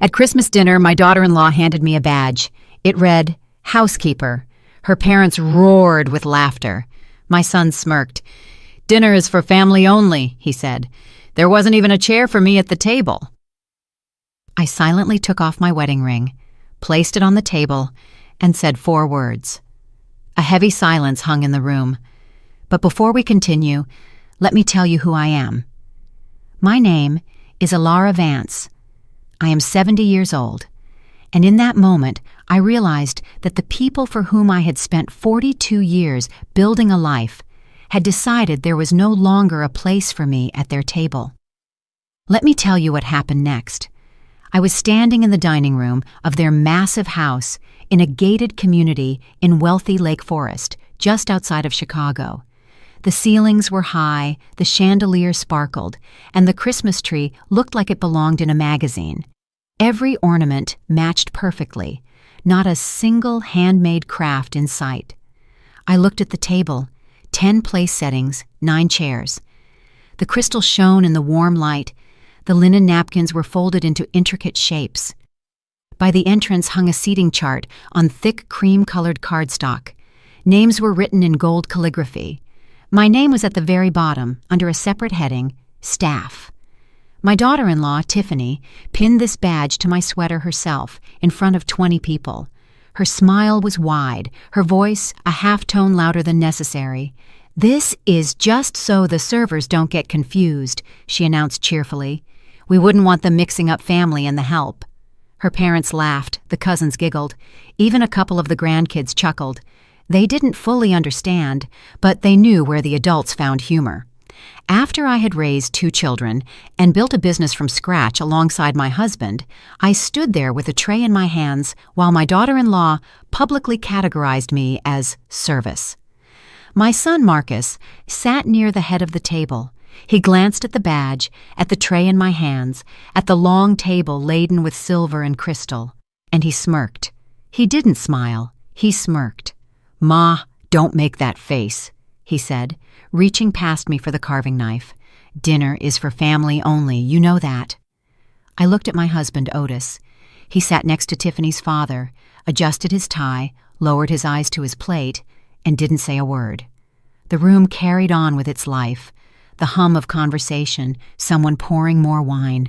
At Christmas dinner, my daughter-in-law handed me a badge. It read, "Housekeeper." Her parents roared with laughter. My son smirked. "Dinner is for family only," he said. "There wasn't even a chair for me at the table." I silently took off my wedding ring, placed it on the table, and said 4 words. A heavy silence hung in the room. But before we continue, let me tell you who I am. My name is Alara Vance. I am 70 years old, and in that moment, I realized that the people for whom I had spent 42 years building a life had decided there was no longer a place for me at their table. Let me tell you what happened next. I was standing in the dining room of their massive house in a gated community in wealthy Lake Forest, just outside of Chicago. The ceilings were high, the chandelier sparkled, and the Christmas tree looked like it belonged in a magazine. Every ornament matched perfectly, not a single handmade craft in sight. I looked at the table, 10 place settings, 9 chairs. The crystal shone in the warm light. The linen napkins were folded into intricate shapes. By the entrance hung a seating chart on thick cream-colored cardstock. Names were written in gold calligraphy. My name was at the very bottom, under a separate heading, Staff. My daughter-in-law, Tiffany, pinned this badge to my sweater herself, in front of 20 people. Her smile was wide, her voice a half-tone louder than necessary. "This is just so the servers don't get confused," she announced cheerfully. "We wouldn't want them mixing up family and the help." Her parents laughed, the cousins giggled. Even a couple of the grandkids chuckled. They didn't fully understand, but they knew where the adults found humor. After I had raised 2 children and built a business from scratch alongside my husband, I stood there with a tray in my hands while my daughter-in-law publicly categorized me as service. My son Marcus sat near the head of the table. He glanced at the badge, at the tray in my hands, at the long table laden with silver and crystal, and he smirked. He didn't smile, he smirked. "Ma, don't make that face," he said, reaching past me for the carving knife. "Dinner is for family only, you know that." I looked at my husband, Otis. He sat next to Tiffany's father, adjusted his tie, lowered his eyes to his plate, and didn't say a word. The room carried on with its life, the hum of conversation, someone pouring more wine.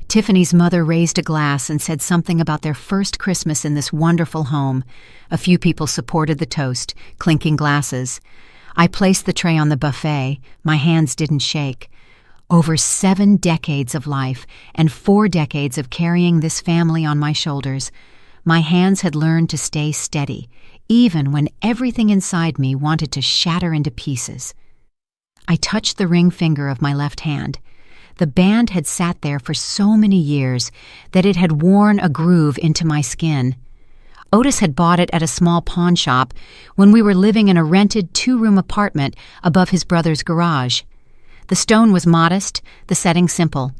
Tiffany's mother raised a glass and said something about their first Christmas in this wonderful home. A few people supported the toast, clinking glasses. I placed the tray on the buffet. My hands didn't shake. Over 7 decades of life and 4 decades of carrying this family on my shoulders, my hands had learned to stay steady, even when everything inside me wanted to shatter into pieces. I touched the ring finger of my left hand. The band had sat there for so many years that it had worn a groove into my skin. Otis had bought it at a small pawn shop when we were living in a rented 2-room apartment above his brother's garage. The stone was modest, the setting simple.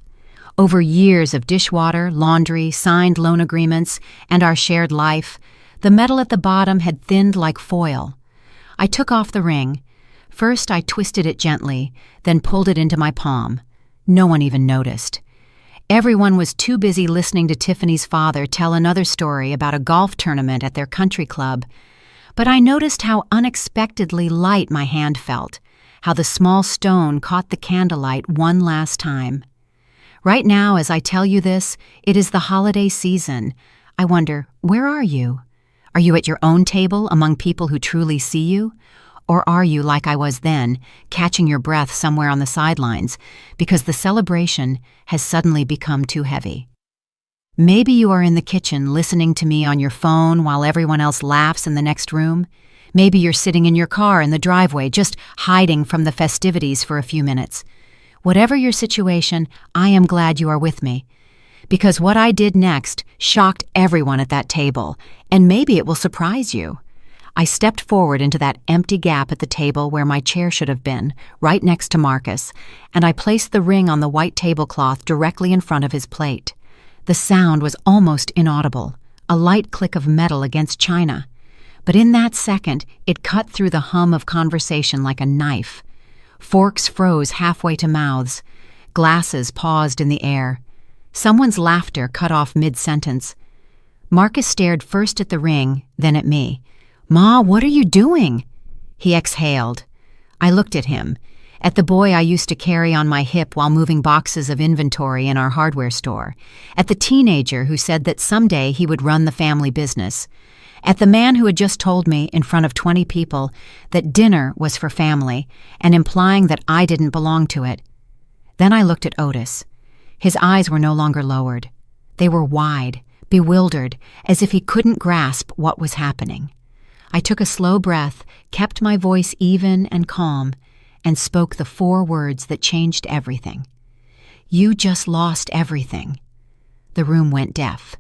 Over years of dishwater, laundry, signed loan agreements, and our shared life, the metal at the bottom had thinned like foil. I took off the ring. First I twisted it gently, then pulled it into my palm. No one even noticed. Everyone was too busy listening to Tiffany's father tell another story about a golf tournament at their country club. But I noticed how unexpectedly light my hand felt, how the small stone caught the candlelight one last time. Right now, as I tell you this, it is the holiday season. I wonder, where are you? Are you at your own table among people who truly see you? Or are you, like I was then, catching your breath somewhere on the sidelines because the celebration has suddenly become too heavy? Maybe you are in the kitchen listening to me on your phone while everyone else laughs in the next room. Maybe you're sitting in your car in the driveway just hiding from the festivities for a few minutes. Whatever your situation, I am glad you are with me. Because what I did next shocked everyone at that table, and maybe it will surprise you. I stepped forward into that empty gap at the table where my chair should have been, right next to Marcus, and I placed the ring on the white tablecloth directly in front of his plate. The sound was almost inaudible, a light click of metal against china. But in that second, it cut through the hum of conversation like a knife. Forks froze halfway to mouths. Glasses paused in the air. Someone's laughter cut off mid-sentence. Marcus stared first at the ring, then at me. "Ma, what are you doing?" He exhaled. I looked at him, at the boy I used to carry on my hip while moving boxes of inventory in our hardware store, at the teenager who said that someday he would run the family business, at the man who had just told me in front of 20 people that dinner was for family and implying that I didn't belong to it. Then I looked at Otis. His eyes were no longer lowered. They were wide, bewildered, as if he couldn't grasp what was happening. I took a slow breath, kept my voice even and calm, and spoke the 4 words that changed everything. "You just lost everything." The room went deaf.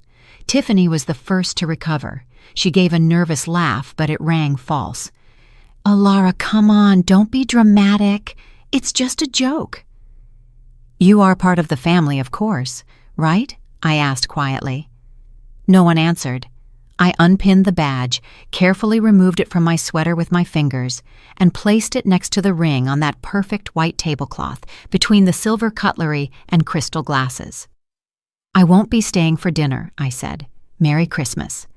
Tiffany was the first to recover. She gave a nervous laugh, but it rang false. "Alara, come on, don't be dramatic. It's just a joke." "You are part of the family, of course, right?" I asked quietly. No one answered. I unpinned the badge, carefully removed it from my sweater with my fingers, and placed it next to the ring on that perfect white tablecloth between the silver cutlery and crystal glasses. "I won't be staying for dinner," I said. "Merry Christmas."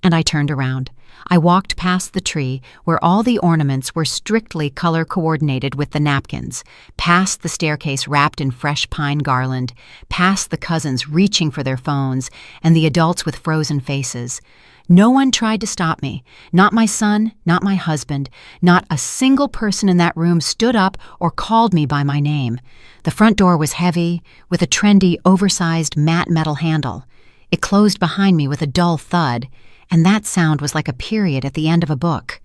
And I turned around. I walked past the tree, where all the ornaments were strictly color-coordinated with the napkins, past the staircase wrapped in fresh pine garland, past the cousins reaching for their phones, and the adults with frozen faces. No one tried to stop me. Not my son, not my husband. Not a single person in that room stood up or called me by my name. The front door was heavy, with a trendy, oversized matte metal handle. It closed behind me with a dull thud, and that sound was like a period at the end of a book.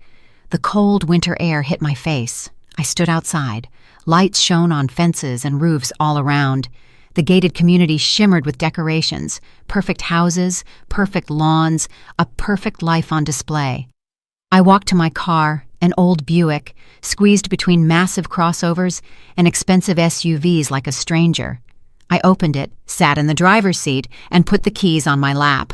The cold winter air hit my face. I stood outside. Lights shone on fences and roofs all around. The gated community shimmered with decorations, perfect houses, perfect lawns, a perfect life on display. I walked to my car, an old Buick, squeezed between massive crossovers and expensive SUVs like a stranger. I opened it, sat in the driver's seat, and put the keys on my lap.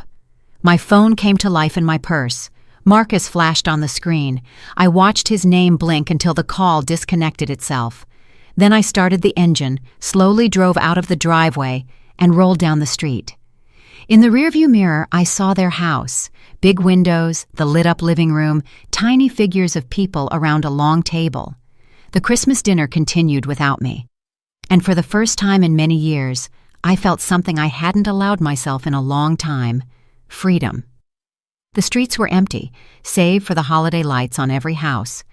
My phone came to life in my purse. Marcus flashed on the screen. I watched his name blink until the call disconnected itself. Then I started the engine, slowly drove out of the driveway, and rolled down the street. In the rearview mirror, I saw their house. Big windows, the lit-up living room, tiny figures of people around a long table. The Christmas dinner continued without me. And for the first time in many years, I felt something I hadn't allowed myself in a long time: freedom. The streets were empty, save for the holiday lights on every house.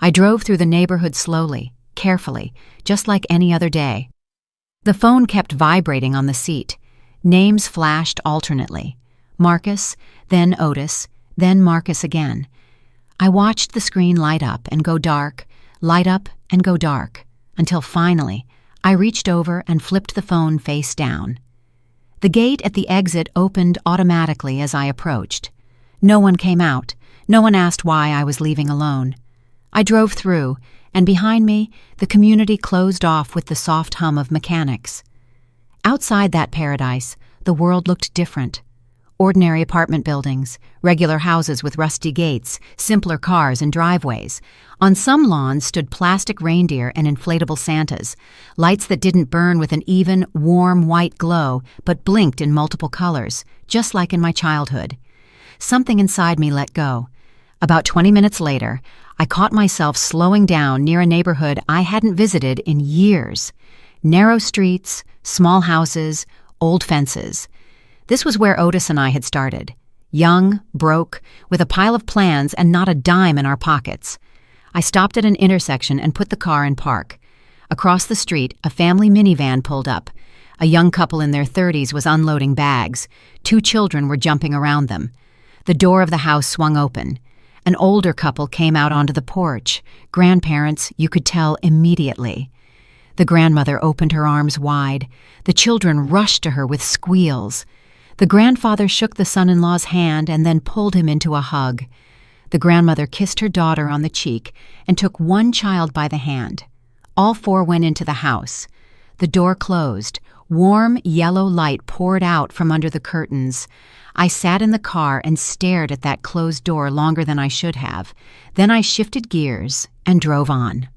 I drove through the neighborhood slowly, carefully, just like any other day. The phone kept vibrating on the seat. Names flashed alternately. Marcus, then Otis, then Marcus again. I watched the screen light up and go dark, light up and go dark, until finally I reached over and flipped the phone face down. The gate at the exit opened automatically as I approached. No one came out. No one asked why I was leaving alone. I drove through, and behind me, the community closed off with the soft hum of mechanics. Outside that paradise, the world looked different. Ordinary apartment buildings, regular houses with rusty gates, simpler cars and driveways. On some lawns stood plastic reindeer and inflatable Santas, lights that didn't burn with an even, warm white glow, but blinked in multiple colors, just like in my childhood. Something inside me let go. About 20 minutes later, I caught myself slowing down near a neighborhood I hadn't visited in years. Narrow streets, small houses, old fences. This was where Otis and I had started. Young, broke, with a pile of plans and not a dime in our pockets. I stopped at an intersection and put the car in park. Across the street, a family minivan pulled up. A young couple in their 30s was unloading bags. 2 children were jumping around them. The door of the house swung open. An older couple came out onto the porch. Grandparents, you could tell immediately. The grandmother opened her arms wide. The children rushed to her with squeals. The grandfather shook the son-in-law's hand and then pulled him into a hug. The grandmother kissed her daughter on the cheek and took one child by the hand. All 4 went into the house. The door closed. Warm, yellow light poured out from under the curtains. I sat in the car and stared at that closed door longer than I should have. Then I shifted gears and drove on.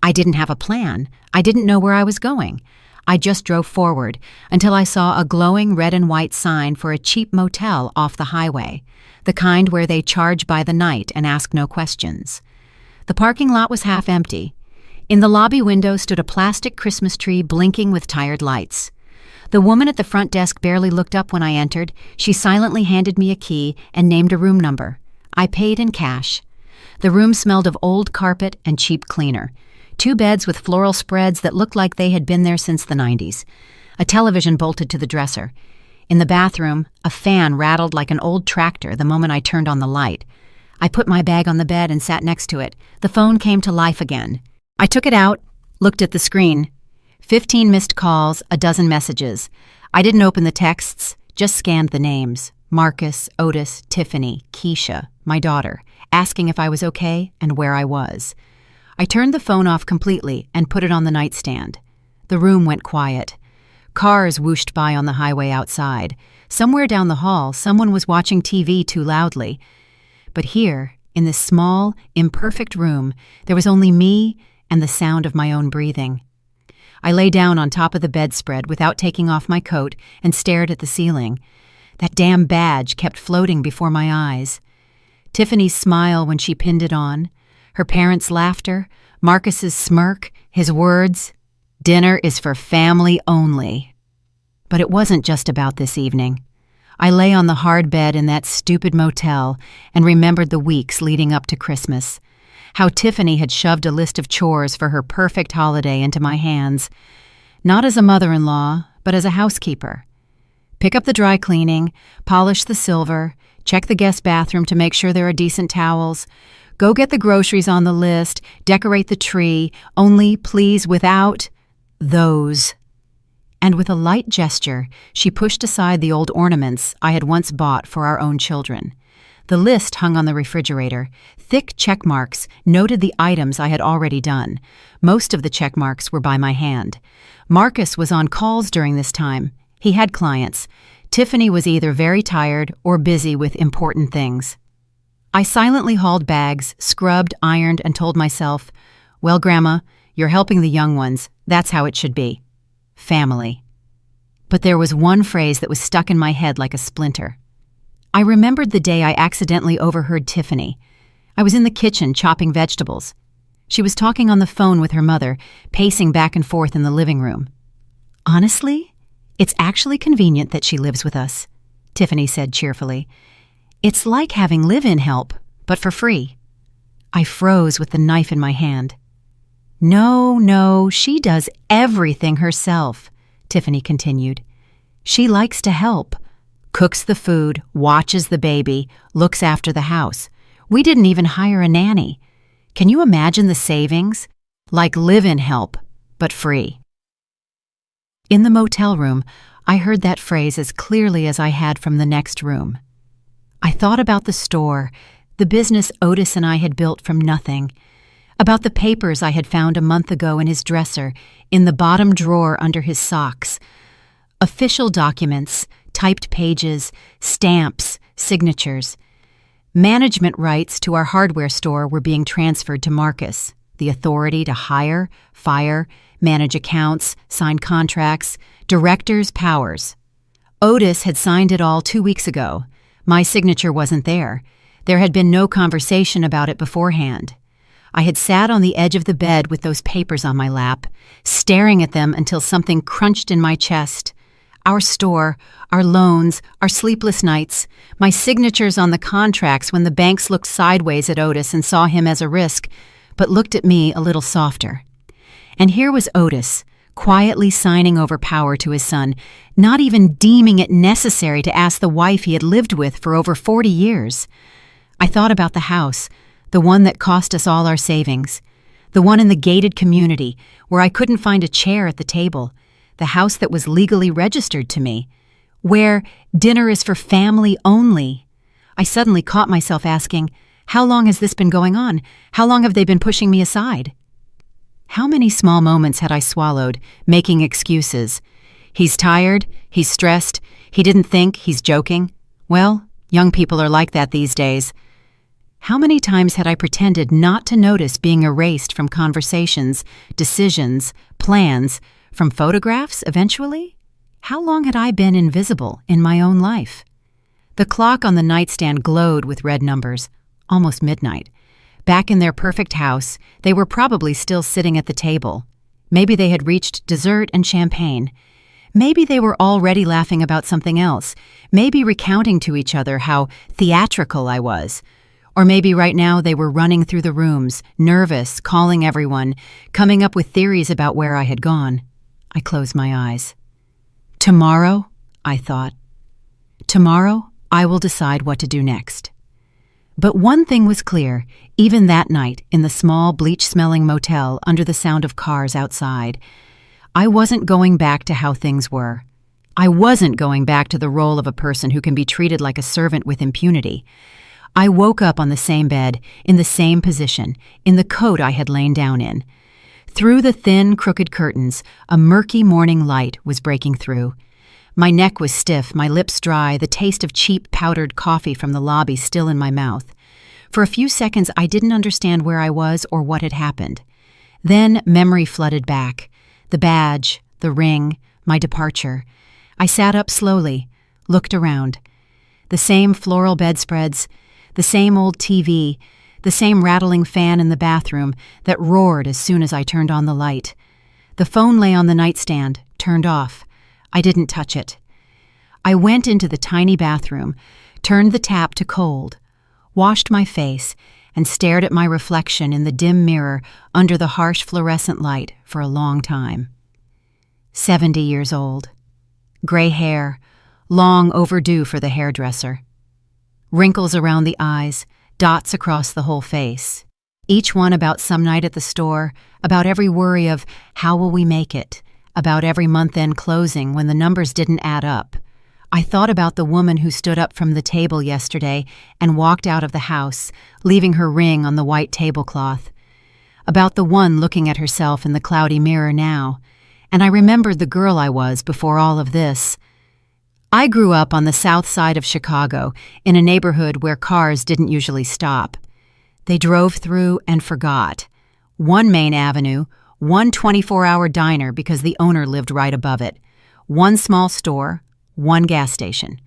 I didn't have a plan. I didn't know where I was going. I just drove forward until I saw a glowing red and white sign for a cheap motel off the highway, the kind where they charge by the night and ask no questions. The parking lot was half empty. In the lobby window stood a plastic Christmas tree blinking with tired lights. The woman at the front desk barely looked up when I entered. She silently handed me a key and named a room number. I paid in cash. The room smelled of old carpet and cheap cleaner. 2 beds with floral spreads that looked like they had been there since the 90s. A television bolted to the dresser. In the bathroom, a fan rattled like an old tractor the moment I turned on the light. I put my bag on the bed and sat next to it. The phone came to life again. I took it out, looked at the screen. 15 missed calls, a dozen messages. I didn't open the texts, just scanned the names. Marcus, Otis, Tiffany, Keisha, my daughter, asking if I was okay and where I was. I turned the phone off completely and put it on the nightstand. The room went quiet. Cars whooshed by on the highway outside. Somewhere down the hall, someone was watching TV too loudly. But here, in this small, imperfect room, there was only me and the sound of my own breathing. I lay down on top of the bedspread without taking off my coat and stared at the ceiling. That damn badge kept floating before my eyes. Tiffany's smile when she pinned it on, her parents' laughter, Marcus's smirk, his words, "Dinner is for family only." But it wasn't just about this evening. I lay on the hard bed in that stupid motel and remembered the weeks leading up to Christmas. How Tiffany had shoved a list of chores for her perfect holiday into my hands, not as a mother-in-law, but as a housekeeper. Pick up the dry cleaning, polish the silver, check the guest bathroom to make sure there are decent towels, go get the groceries on the list, decorate the tree, only please without those. And with a light gesture, she pushed aside the old ornaments I had once bought for our own children. The list hung on the refrigerator. Thick check marks noted the items I had already done. Most of the check marks were by my hand. Marcus was on calls during this time. He had clients. Tiffany was either very tired or busy with important things. I silently hauled bags, scrubbed, ironed, and told myself, "Well, Grandma, you're helping the young ones. That's how it should be. Family." But there was one phrase that was stuck in my head like a splinter. I remembered the day I accidentally overheard Tiffany. I was in the kitchen chopping vegetables. She was talking on the phone with her mother, pacing back and forth in the living room. "Honestly, it's actually convenient that she lives with us," Tiffany said cheerfully. "It's like having live-in help, but for free." I froze with the knife in my hand. No, she does everything herself," Tiffany continued. "She likes to help. Cooks the food, watches the baby, looks after the house. We didn't even hire a nanny. Can you imagine the savings? Like live-in help, but free." In the motel room, I heard that phrase as clearly as I had from the next room. I thought about the store, the business Otis and I had built from nothing, about the papers I had found a month ago in his dresser, in the bottom drawer under his socks. Official documents, typed pages, stamps, signatures. Management rights to our hardware store were being transferred to Marcus, the authority to hire, fire, manage accounts, sign contracts, directors' powers. Otis had signed it all 2 weeks ago. My signature wasn't there. There had been no conversation about it beforehand. I had sat on the edge of the bed with those papers on my lap, staring at them until something crunched in my chest. Our store, our loans, our sleepless nights, my signatures on the contracts when the banks looked sideways at Otis and saw him as a risk, but looked at me a little softer. And here was Otis, quietly signing over power to his son, not even deeming it necessary to ask the wife he had lived with for over 40 years. I thought about the house, the one that cost us all our savings, the one in the gated community where I couldn't find a chair at the table, the house that was legally registered to me, where dinner is for family only. I suddenly caught myself asking, how long has this been going on? How long have they been pushing me aside? How many small moments had I swallowed, making excuses? He's tired, he's stressed, he didn't think, he's joking. Well, young people are like that these days. How many times had I pretended not to notice being erased from conversations, decisions, plans, From photographs, eventually? How long had I been invisible in my own life? The clock on the nightstand glowed with red numbers, almost midnight. Back in their perfect house, they were probably still sitting at the table. Maybe they had reached dessert and champagne. Maybe they were already laughing about something else, maybe recounting to each other how theatrical I was. Or maybe right now they were running through the rooms, nervous, calling everyone, coming up with theories about where I had gone. I closed my eyes. Tomorrow, I thought. Tomorrow, I will decide what to do next. But one thing was clear, even that night in the small bleach-smelling motel under the sound of cars outside. I wasn't going back to how things were. I wasn't going back to the role of a person who can be treated like a servant with impunity. I woke up on the same bed, in the same position, in the coat I had lain down in. Through the thin, crooked curtains, a murky morning light was breaking through. My neck was stiff, my lips dry, the taste of cheap powdered coffee from the lobby still in my mouth. For a few seconds, I didn't understand where I was or what had happened. Then memory flooded back. The badge, the ring, my departure. I sat up slowly, looked around. The same floral bedspreads, the same old TV, the same rattling fan in the bathroom that roared as soon as I turned on the light. The phone lay on the nightstand, turned off. I didn't touch it. I went into the tiny bathroom, turned the tap to cold, washed my face, and stared at my reflection in the dim mirror under the harsh fluorescent light for a long time. 70 years old. Gray hair, long overdue for the hairdresser. Wrinkles around the eyes, dots across the whole face. Each one about some night at the store, about every worry of how will we make it, about every month-end closing when the numbers didn't add up. I thought about the woman who stood up from the table yesterday and walked out of the house, leaving her ring on the white tablecloth. About the one looking at herself in the cloudy mirror now. And I remembered the girl I was before all of this. I grew up on the south side of Chicago, in a neighborhood where cars didn't usually stop. They drove through and forgot. One main avenue, one 24-hour diner because the owner lived right above it, one small store, one gas station.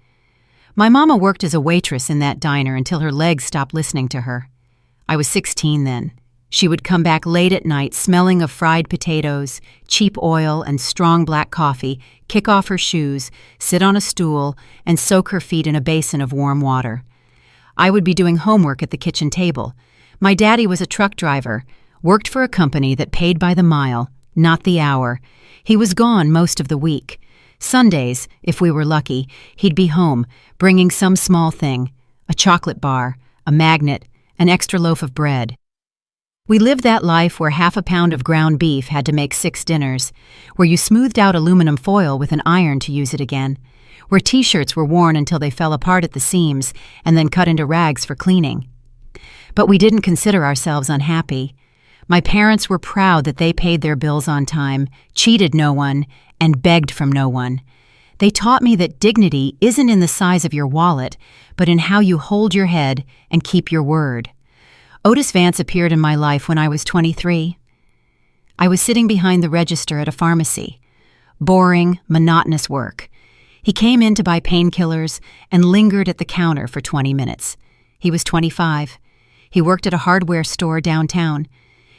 My mama worked as a waitress in that diner until her legs stopped listening to her. I was 16 then. She would come back late at night smelling of fried potatoes, cheap oil, and strong black coffee, kick off her shoes, sit on a stool, and soak her feet in a basin of warm water. I would be doing homework at the kitchen table. My daddy was a truck driver, worked for a company that paid by the mile, not the hour. He was gone most of the week. Sundays, if we were lucky, he'd be home, bringing some small thing, a chocolate bar, a magnet, an extra loaf of bread. We lived that life where half a pound of ground beef had to make 6 dinners, where you smoothed out aluminum foil with an iron to use it again, where T-shirts were worn until they fell apart at the seams and then cut into rags for cleaning. But we didn't consider ourselves unhappy. My parents were proud that they paid their bills on time, cheated no one, and begged from no one. They taught me that dignity isn't in the size of your wallet, but in how you hold your head and keep your word. Otis Vance appeared in my life when I was 23. I was sitting behind the register at a pharmacy. Boring, monotonous work. He came in to buy painkillers and lingered at the counter for 20 minutes. He was 25. He worked at a hardware store downtown.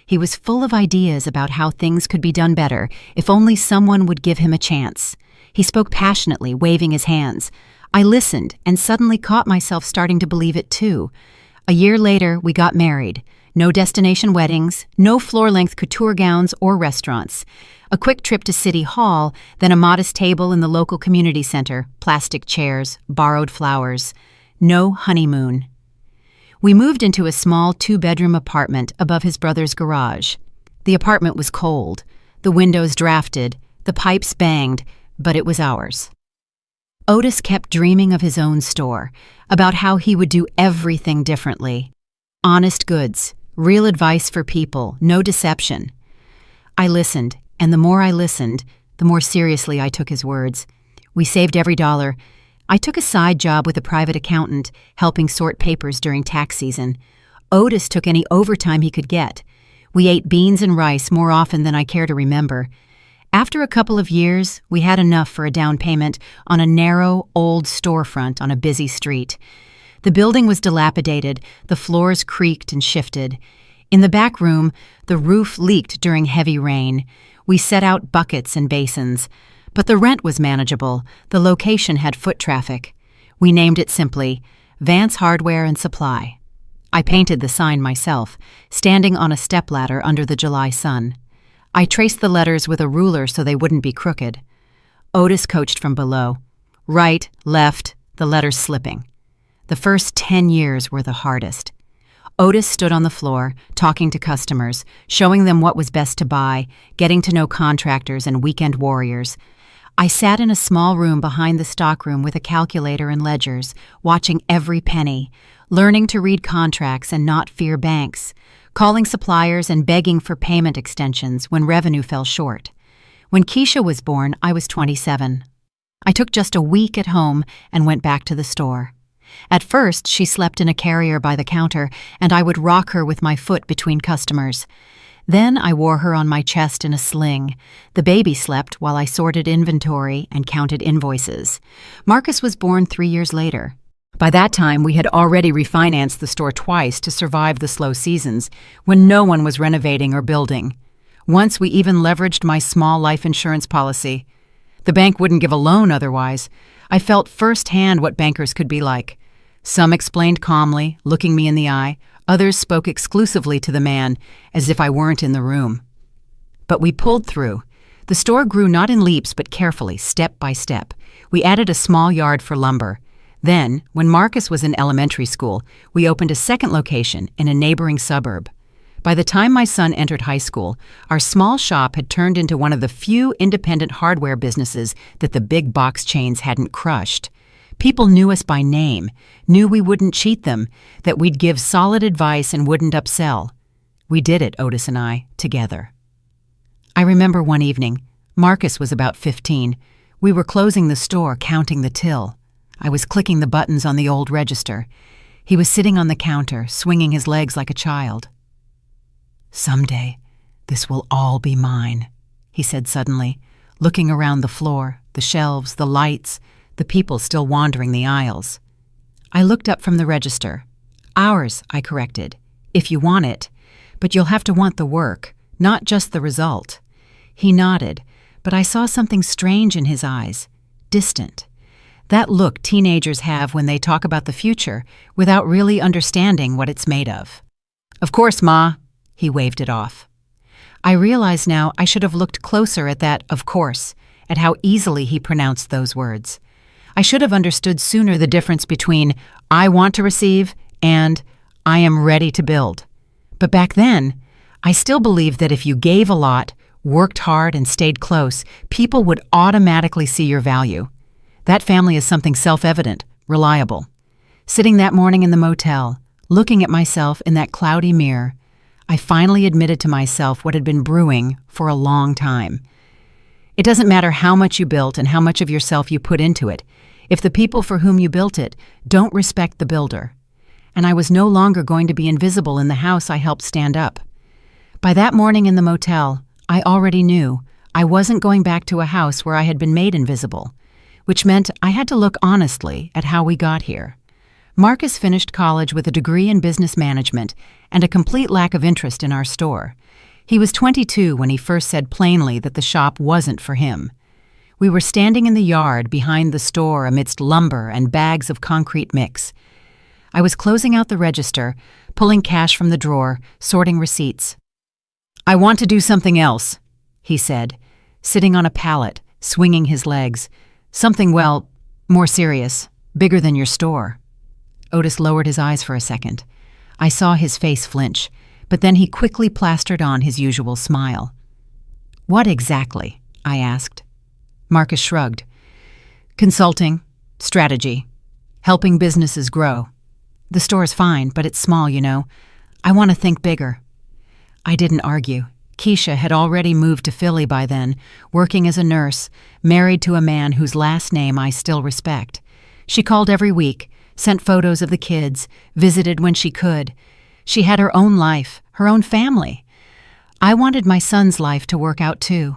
He was full of ideas about how things could be done better if only someone would give him a chance. He spoke passionately, waving his hands. I listened and suddenly caught myself starting to believe it too. A year later, we got married. No destination weddings, no floor-length couture gowns or restaurants. A quick trip to City Hall, then a modest table in the local community center, plastic chairs, borrowed flowers. No honeymoon. We moved into a small 2-bedroom apartment above his brother's garage. The apartment was cold, the windows drafted, the pipes banged, but it was ours. Otis kept dreaming of his own store, about how he would do everything differently. Honest goods, real advice for people, no deception. I listened, and the more I listened, the more seriously I took his words. We saved every dollar. I took a side job with a private accountant, helping sort papers during tax season. Otis took any overtime he could get. We ate beans and rice more often than I care to remember. After a couple of years, we had enough for a down payment on a narrow, old storefront on a busy street. The building was dilapidated, the floors creaked and shifted. In the back room, the roof leaked during heavy rain. We set out buckets and basins. But the rent was manageable. The location had foot traffic. We named it simply Vance Hardware and Supply. I painted the sign myself, standing on a stepladder under the July sun. I traced the letters with a ruler so they wouldn't be crooked. Otis coached from below. Right, left, the letters slipping. The first 10 years were the hardest. Otis stood on the floor, talking to customers, showing them what was best to buy, getting to know contractors and weekend warriors. I sat in a small room behind the stockroom with a calculator and ledgers, watching every penny, learning to read contracts and not fear banks, calling suppliers and begging for payment extensions when revenue fell short. When Keisha was born, I was 27. I took just a week at home and went back to the store. At first, she slept in a carrier by the counter, and I would rock her with my foot between customers. Then I wore her on my chest in a sling. The baby slept while I sorted inventory and counted invoices. Marcus was born 3 years later. By that time, we had already refinanced the store twice to survive the slow seasons, when no one was renovating or building. Once we even leveraged my small life insurance policy. The bank wouldn't give a loan otherwise. I felt firsthand what bankers could be like. Some explained calmly, looking me in the eye. Others spoke exclusively to the man, as if I weren't in the room. But we pulled through. The store grew not in leaps but carefully, step by step. We added a small yard for lumber. Then, when Marcus was in elementary school, we opened a second location in a neighboring suburb. By the time my son entered high school, our small shop had turned into one of the few independent hardware businesses that the big box chains hadn't crushed. People knew us by name, knew we wouldn't cheat them, that we'd give solid advice and wouldn't upsell. We did it, Otis and I, together. I remember one evening. Marcus was about 15. We were closing the store, counting the till. I was clicking the buttons on the old register. He was sitting on the counter, swinging his legs like a child. "Someday, this will all be mine," he said suddenly, looking around the floor, the shelves, the lights, the people still wandering the aisles. I looked up from the register. "Ours," I corrected, "if you want it. But you'll have to want the work, not just the result." He nodded, but I saw something strange in his eyes, distant. That look teenagers have when they talk about the future without really understanding what it's made of. "Of course, Ma." He waved it off. I realize now I should have looked closer at that "of course," at how easily he pronounced those words. I should have understood sooner the difference between "I want to receive" and "I am ready to build." But back then, I still believed that if you gave a lot, worked hard, and stayed close, people would automatically see your value. That family is something self-evident, reliable. Sitting that morning in the motel, looking at myself in that cloudy mirror, I finally admitted to myself what had been brewing for a long time. It doesn't matter how much you built and how much of yourself you put into it, if the people for whom you built it don't respect the builder. And I was no longer going to be invisible in the house I helped stand up. By that morning in the motel, I already knew I wasn't going back to a house where I had been made invisible, which meant I had to look honestly at how we got here. Marcus finished college with a degree in business management and a complete lack of interest in our store. He was 22 when he first said plainly that the shop wasn't for him. We were standing in the yard behind the store amidst lumber and bags of concrete mix. I was closing out the register, pulling cash from the drawer, sorting receipts. "I want to do something else," he said, sitting on a pallet, swinging his legs. "Something, well, more serious, bigger than your store." Otis lowered his eyes for a second. I saw his face flinch, but then he quickly plastered on his usual smile. "What exactly?" I asked. Marcus shrugged. "Consulting, strategy, helping businesses grow. The store's fine, but it's small, you know. I want to think bigger." I didn't argue. Keisha had already moved to Philly by then, working as a nurse, married to a man whose last name I still respect. She called every week, sent photos of the kids, visited when she could. She had her own life, her own family. I wanted my son's life to work out too.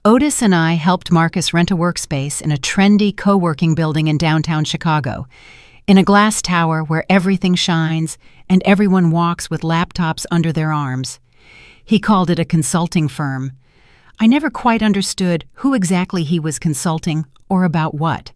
Otis and I helped Marcus rent a workspace in a trendy co-working building in downtown Chicago, in a glass tower where everything shines and everyone walks with laptops under their arms. He called it a consulting firm. I never quite understood who exactly he was consulting or about what.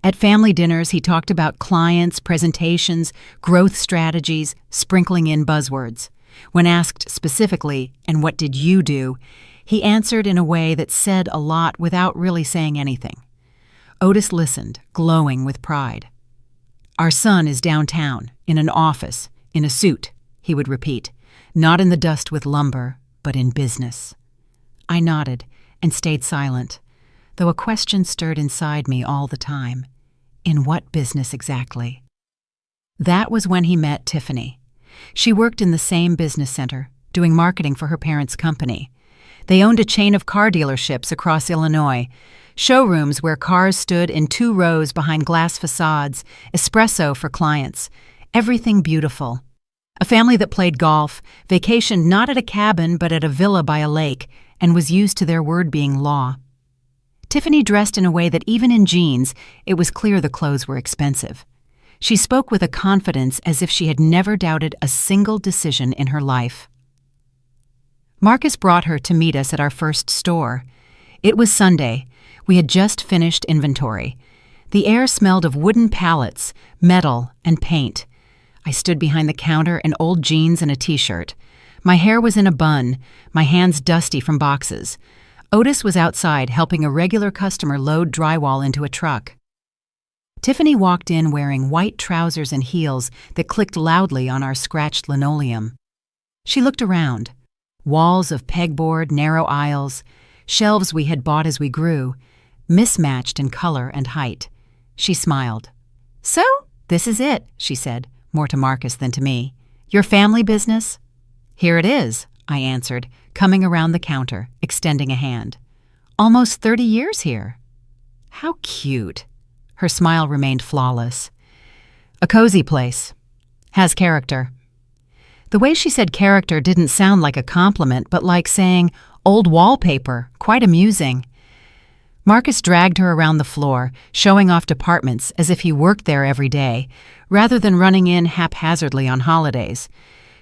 At family dinners, he talked about clients, presentations, growth strategies, sprinkling in buzzwords. When asked specifically, "And what did you do?" he answered in a way that said a lot without really saying anything. Otis listened, glowing with pride. "Our son is downtown, in an office, in a suit," he would repeat, "not in the dust with lumber, but in business." I nodded and stayed silent, though a question stirred inside me all the time. In what business exactly? That was when he met Tiffany. She worked in the same business center, doing marketing for her parents' company. They owned a chain of car dealerships across Illinois, showrooms where cars stood in 2 rows behind glass facades, espresso for clients, everything beautiful. A family that played golf, vacationed not at a cabin but at a villa by a lake, and was used to their word being law. Tiffany dressed in a way that even in jeans, it was clear the clothes were expensive. She spoke with a confidence as if she had never doubted a single decision in her life. Marcus brought her to meet us at our first store. It was Sunday. We had just finished inventory. The air smelled of wooden pallets, metal, and paint. I stood behind the counter in old jeans and a t-shirt. My hair was in a bun, my hands dusty from boxes. Otis was outside helping a regular customer load drywall into a truck. Tiffany walked in wearing white trousers and heels that clicked loudly on our scratched linoleum. She looked around. Walls of pegboard, narrow aisles, shelves we had bought as we grew, mismatched in color and height. She smiled. "So, this is it," she said, more to Marcus than to me. "Your family business?" "Here it is," I answered, coming around the counter, extending a hand. "Almost 30 years here." "How cute." Her smile remained flawless. "A cozy place. Has character." The way she said character didn't sound like a compliment, but like saying, "Old wallpaper, quite amusing." Marcus dragged her around the floor, showing off departments as if he worked there every day, rather than running in haphazardly on holidays.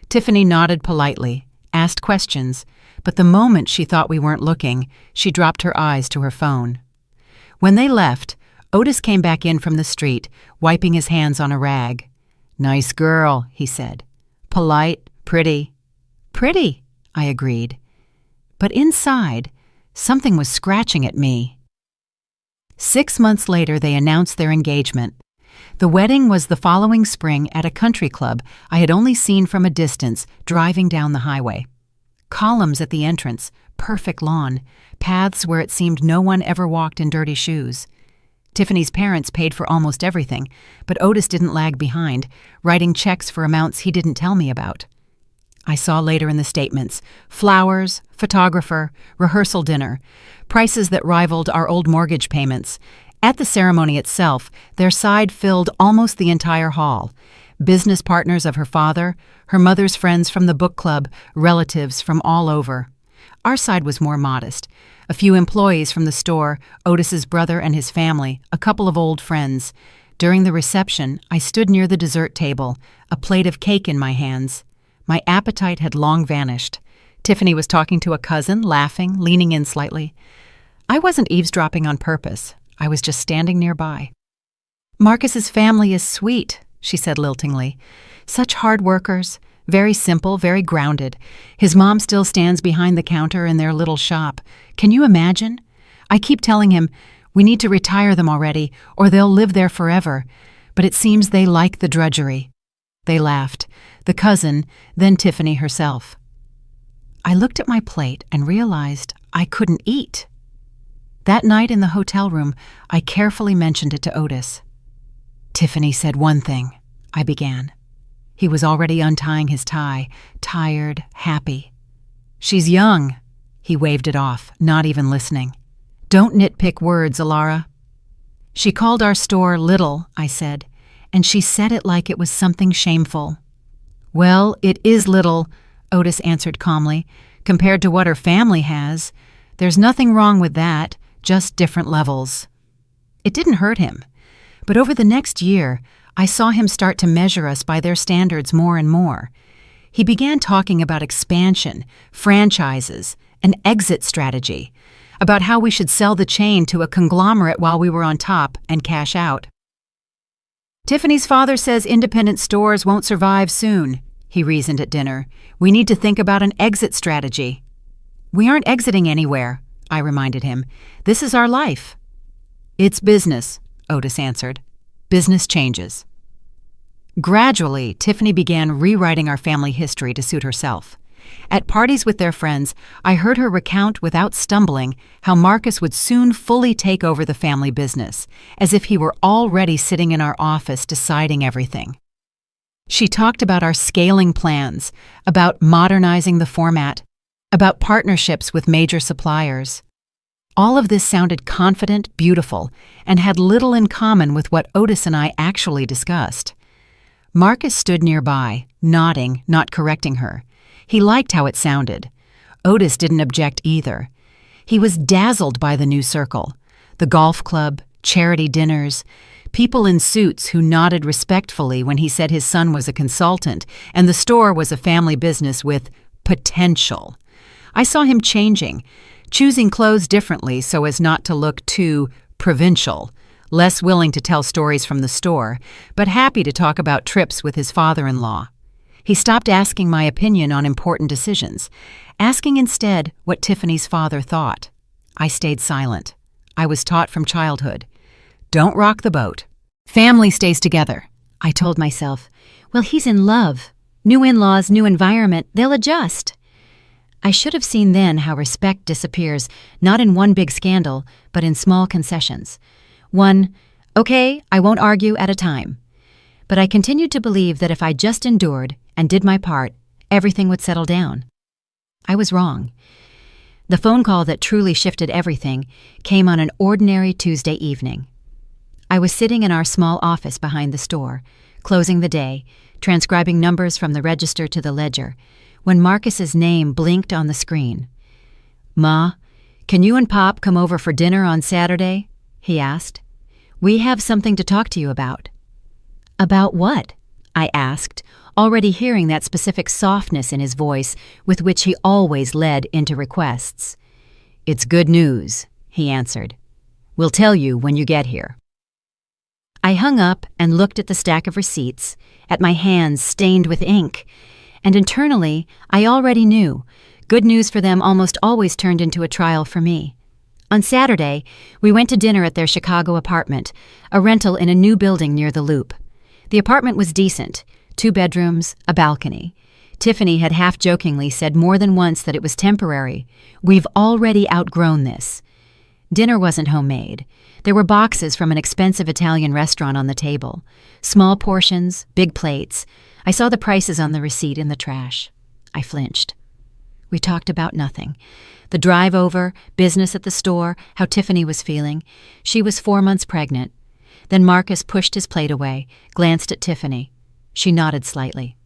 Tiffany nodded politely, asked questions, but the moment she thought we weren't looking, she dropped her eyes to her phone. When they left, Otis came back in from the street, wiping his hands on a rag. "Nice girl," he said. "Polite, pretty." "Pretty," I agreed. But inside, something was scratching at me. 6 months later, they announced their engagement. The wedding was the following spring at a country club I had only seen from a distance driving down the highway. Columns at the entrance, perfect lawn, paths where it seemed no one ever walked in dirty shoes. Tiffany's parents paid for almost everything, but Otis didn't lag behind, writing checks for amounts he didn't tell me about. I saw later in the statements, flowers, photographer, rehearsal dinner, prices that rivaled our old mortgage payments. At the ceremony itself, their side filled almost the entire hall. Business partners of her father, her mother's friends from the book club, relatives from all over. Our side was more modest. A few employees from the store, Otis's brother and his family, a couple of old friends. During the reception, I stood near the dessert table, a plate of cake in my hands. My appetite had long vanished. Tiffany was talking to a cousin, laughing, leaning in slightly. I wasn't eavesdropping on purpose. I was just standing nearby. "Marcus's family is sweet," she said liltingly. "Such hard workers, very simple, very grounded. His mom still stands behind the counter in their little shop. Can you imagine? I keep telling him, we need to retire them already, or they'll live there forever. But it seems they like the drudgery." They laughed, the cousin, then Tiffany herself. I looked at my plate and realized I couldn't eat. That night in the hotel room, I carefully mentioned it to Otis. "Tiffany said one thing," I began. He was already untying his tie, tired, happy. "She's young." He waved it off, not even listening. "Don't nitpick words, Alara." "She called our store little," I said, "and she said it like it was something shameful." "Well, it is little," Otis answered calmly, "compared to what her family has. There's nothing wrong with that, just different levels. It didn't hurt him. But over the next year, I saw him start to measure us by their standards more and more. He began talking about expansion, franchises, an exit strategy, about how we should sell the chain to a conglomerate while we were on top and cash out. Tiffany's father says independent stores won't survive soon, he reasoned at dinner. We need to think about an exit strategy. We aren't exiting anywhere, I reminded him. This is our life. It's business, Otis answered. Business changes. Gradually, Tiffany began rewriting our family history to suit herself. At parties with their friends, I heard her recount without stumbling how Marcus would soon fully take over the family business, as if he were already sitting in our office deciding everything. She talked about our scaling plans, about modernizing the format, about partnerships with major suppliers. All of this sounded confident, beautiful, and had little in common with what Otis and I actually discussed. Marcus stood nearby, nodding, not correcting her. He liked how it sounded. Otis didn't object either. He was dazzled by the new circle, the golf club, charity dinners, people in suits who nodded respectfully when he said his son was a consultant and the store was a family business with potential. I saw him changing, choosing clothes differently so as not to look too provincial, less willing to tell stories from the store, but happy to talk about trips with his father-in-law. He stopped asking my opinion on important decisions, asking instead what Tiffany's father thought. I stayed silent. I was taught from childhood. Don't rock the boat. Family stays together, I told myself. Well, he's in love. New in-laws, new environment, they'll adjust. I should have seen then how respect disappears, not in one big scandal, but in small concessions. One, okay, I won't argue at a time. But I continued to believe that if I just endured and did my part, everything would settle down. I was wrong. The phone call that truly shifted everything came on an ordinary Tuesday evening. I was sitting in our small office behind the store, closing the day, transcribing numbers from the register to the ledger, when Marcus's name blinked on the screen. Ma, can you and Pop come over for dinner on Saturday? He asked. We have something to talk to you about. About what? I asked, already hearing that specific softness in his voice with which he always led into requests. It's good news, he answered. We'll tell you when you get here. I hung up and looked at the stack of receipts, at my hands stained with ink, and internally I already knew good news for them almost always turned into a trial for me. On Saturday, we went to dinner at their Chicago apartment, a rental in a new building near the Loop. The apartment was decent, 2 bedrooms, a balcony. Tiffany had half-jokingly said more than once that it was temporary. We've already outgrown this. Dinner wasn't homemade. There were boxes from an expensive Italian restaurant on the table. Small portions, big plates. I saw the prices on the receipt in the trash. I flinched. We talked about nothing. The drive over, business at the store, how Tiffany was feeling. She was 4 months pregnant. Then Marcus pushed his plate away, glanced at Tiffany. She nodded slightly.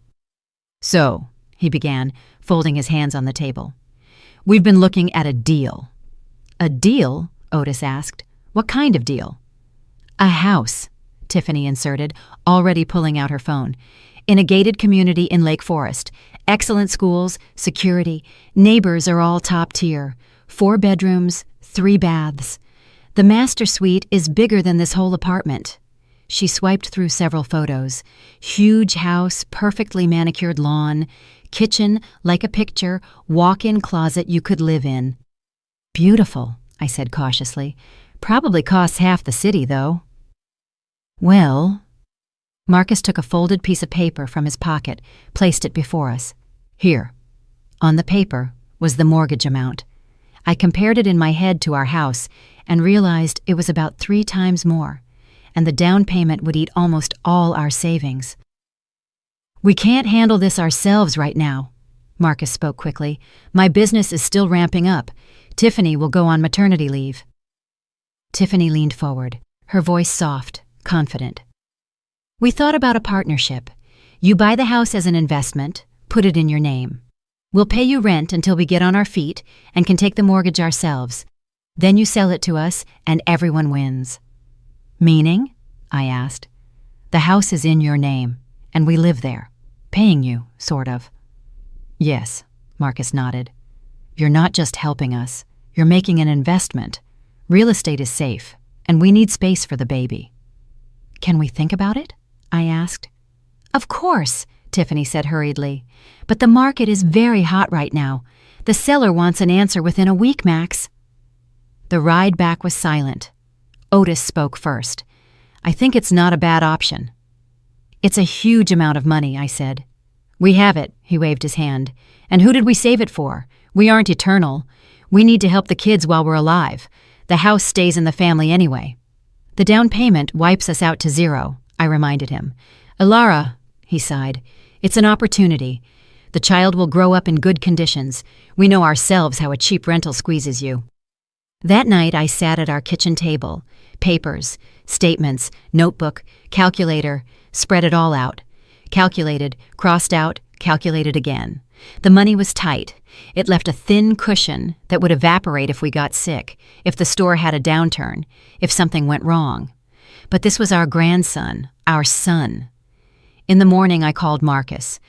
So, he began, folding his hands on the table. We've been looking at a deal. A deal? Otis asked. What kind of deal? A house, Tiffany inserted, already pulling out her phone. In a gated community in Lake Forest. Excellent schools, security, neighbors are all top tier. 4 bedrooms, 3 baths. The master suite is bigger than this whole apartment. She swiped through several photos. Huge house, perfectly manicured lawn, kitchen like a picture, walk-in closet you could live in. Beautiful, I said cautiously. Probably costs half the city, though. Well, Marcus took a folded piece of paper from his pocket, placed it before us. Here. On the paper was the mortgage amount. I compared it in my head to our house and realized it was about 3 times more, and the down payment would eat almost all our savings. We can't handle this ourselves right now, Marcus spoke quickly. My business is still ramping up. Tiffany will go on maternity leave. Tiffany leaned forward, her voice soft, confident. We thought about a partnership. You buy the house as an investment, put it in your name. We'll pay you rent until we get on our feet and can take the mortgage ourselves. Then you sell it to us and everyone wins." "Meaning?" I asked. "The house is in your name, and we live there, paying you, sort of." "Yes," Marcus nodded. "You're not just helping us, you're making an investment. Real estate is safe, and we need space for the baby." "Can we think about it?" I asked. "Of course," Tiffany said hurriedly. "But the market is very hot right now. The seller wants an answer within a week, Max." The ride back was silent. Otis spoke first. "I think it's not a bad option." "It's a huge amount of money," I said. "We have it," he waved his hand. "And who did we save it for? We aren't eternal. We need to help the kids while we're alive. The house stays in the family anyway." "The down payment wipes us out to zero," I reminded him. "Alara," he sighed, "it's an opportunity. The child will grow up in good conditions. We know ourselves how a cheap rental squeezes you." That night I sat at our kitchen table. Papers, statements, notebook, calculator, spread it all out. Calculated, crossed out, calculated again. The money was tight. It left a thin cushion that would evaporate if we got sick, if the store had a downturn, if something went wrong. But this was our grandson, our son. In the morning I called Marcus.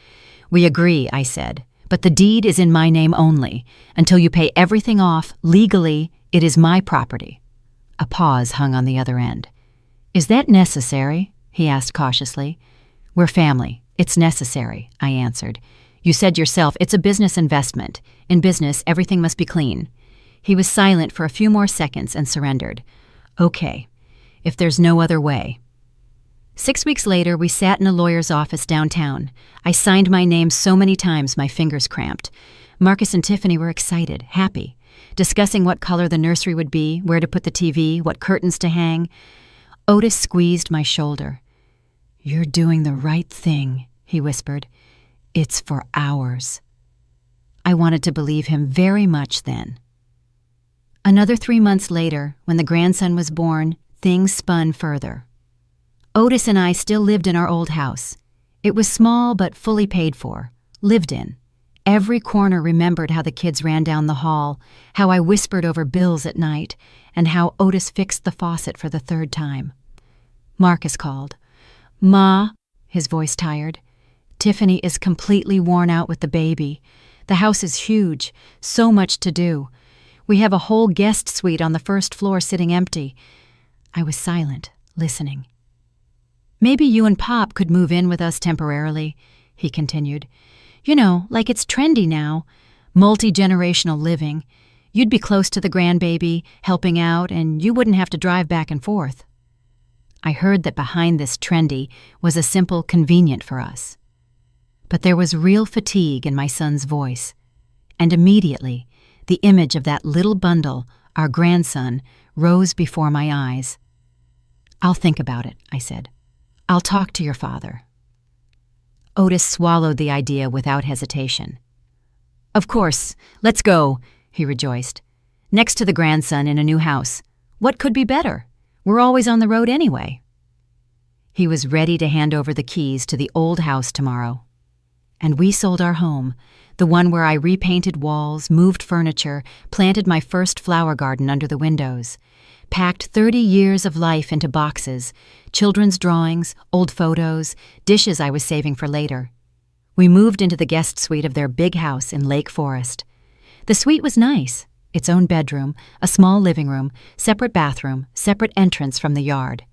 "We agree," I said, "but the deed is in my name only. Until you pay everything off, legally, it is my property." A pause hung on the other end. "Is that necessary?" he asked cautiously. "We're family. It's necessary," I answered. "You said yourself it's a business investment. In business, everything must be clean." He was silent for a few more seconds and surrendered. "Okay, if there's no other way." 6 weeks later, we sat in a lawyer's office downtown. I signed my name so many times my fingers cramped. Marcus and Tiffany were excited, happy, discussing what color the nursery would be, where to put the TV, what curtains to hang. Otis squeezed my shoulder. "You're doing the right thing," he whispered. "It's for ours." I wanted to believe him very much then. Another 3 months later, when the grandson was born, things spun further. Otis and I still lived in our old house. It was small but fully paid for, lived in. Every corner remembered how the kids ran down the hall, how I whispered over bills at night, and how Otis fixed the faucet for the 3rd time. Marcus called. "Ma," his voice tired. "Tiffany is completely worn out with the baby. The house is huge, so much to do. We have a whole guest suite on the 1st floor sitting empty." I was silent, listening. "Maybe you and Pop could move in with us temporarily," he continued. "You know, like it's trendy now. Multi-generational living. You'd be close to the grandbaby, helping out, and you wouldn't have to drive back and forth." I heard that behind this trendy was a simple convenient for us. But there was real fatigue in my son's voice, and immediately the image of that little bundle, our grandson, rose before my eyes. "I'll think about it," I said. "I'll talk to your father." Otis swallowed the idea without hesitation. "Of course, let's go," he rejoiced. "Next to the grandson in a new house. What could be better? We're always on the road anyway." He was ready to hand over the keys to the old house tomorrow. And we sold our home, the one where I repainted walls, moved furniture, planted my first flower garden under the windows, packed 30 years of life into boxes, children's drawings, old photos, dishes I was saving for later. We moved into the guest suite of their big house in Lake Forest. The suite was nice. Its own bedroom, a small living room, separate bathroom, separate entrance from the yard.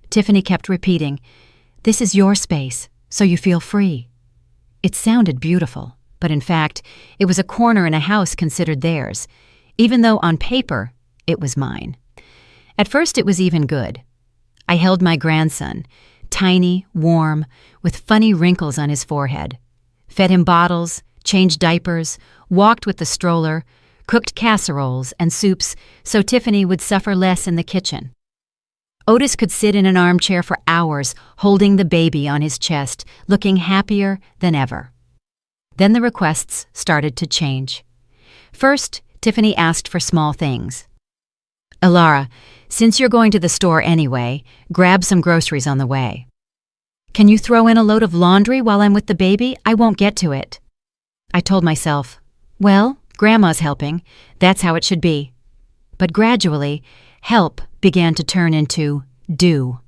Tiffany kept repeating, "This is your space, so you feel free." It sounded beautiful, but in fact, it was a corner in a house considered theirs, even though on paper it was mine. At first it was even good. I held my grandson, tiny, warm, with funny wrinkles on his forehead, fed him bottles, changed diapers, walked with the stroller, cooked casseroles and soups so Tiffany would suffer less in the kitchen. Otis could sit in an armchair for hours, holding the baby on his chest, looking happier than ever. Then the requests started to change. First, Tiffany asked for small things. "Alara, since you're going to the store anyway, grab some groceries on the way." "Can you throw in a load of laundry while I'm with the baby? I won't get to it." I told myself, Well, Grandma's helping. That's how it should be. But gradually, help began to turn into do.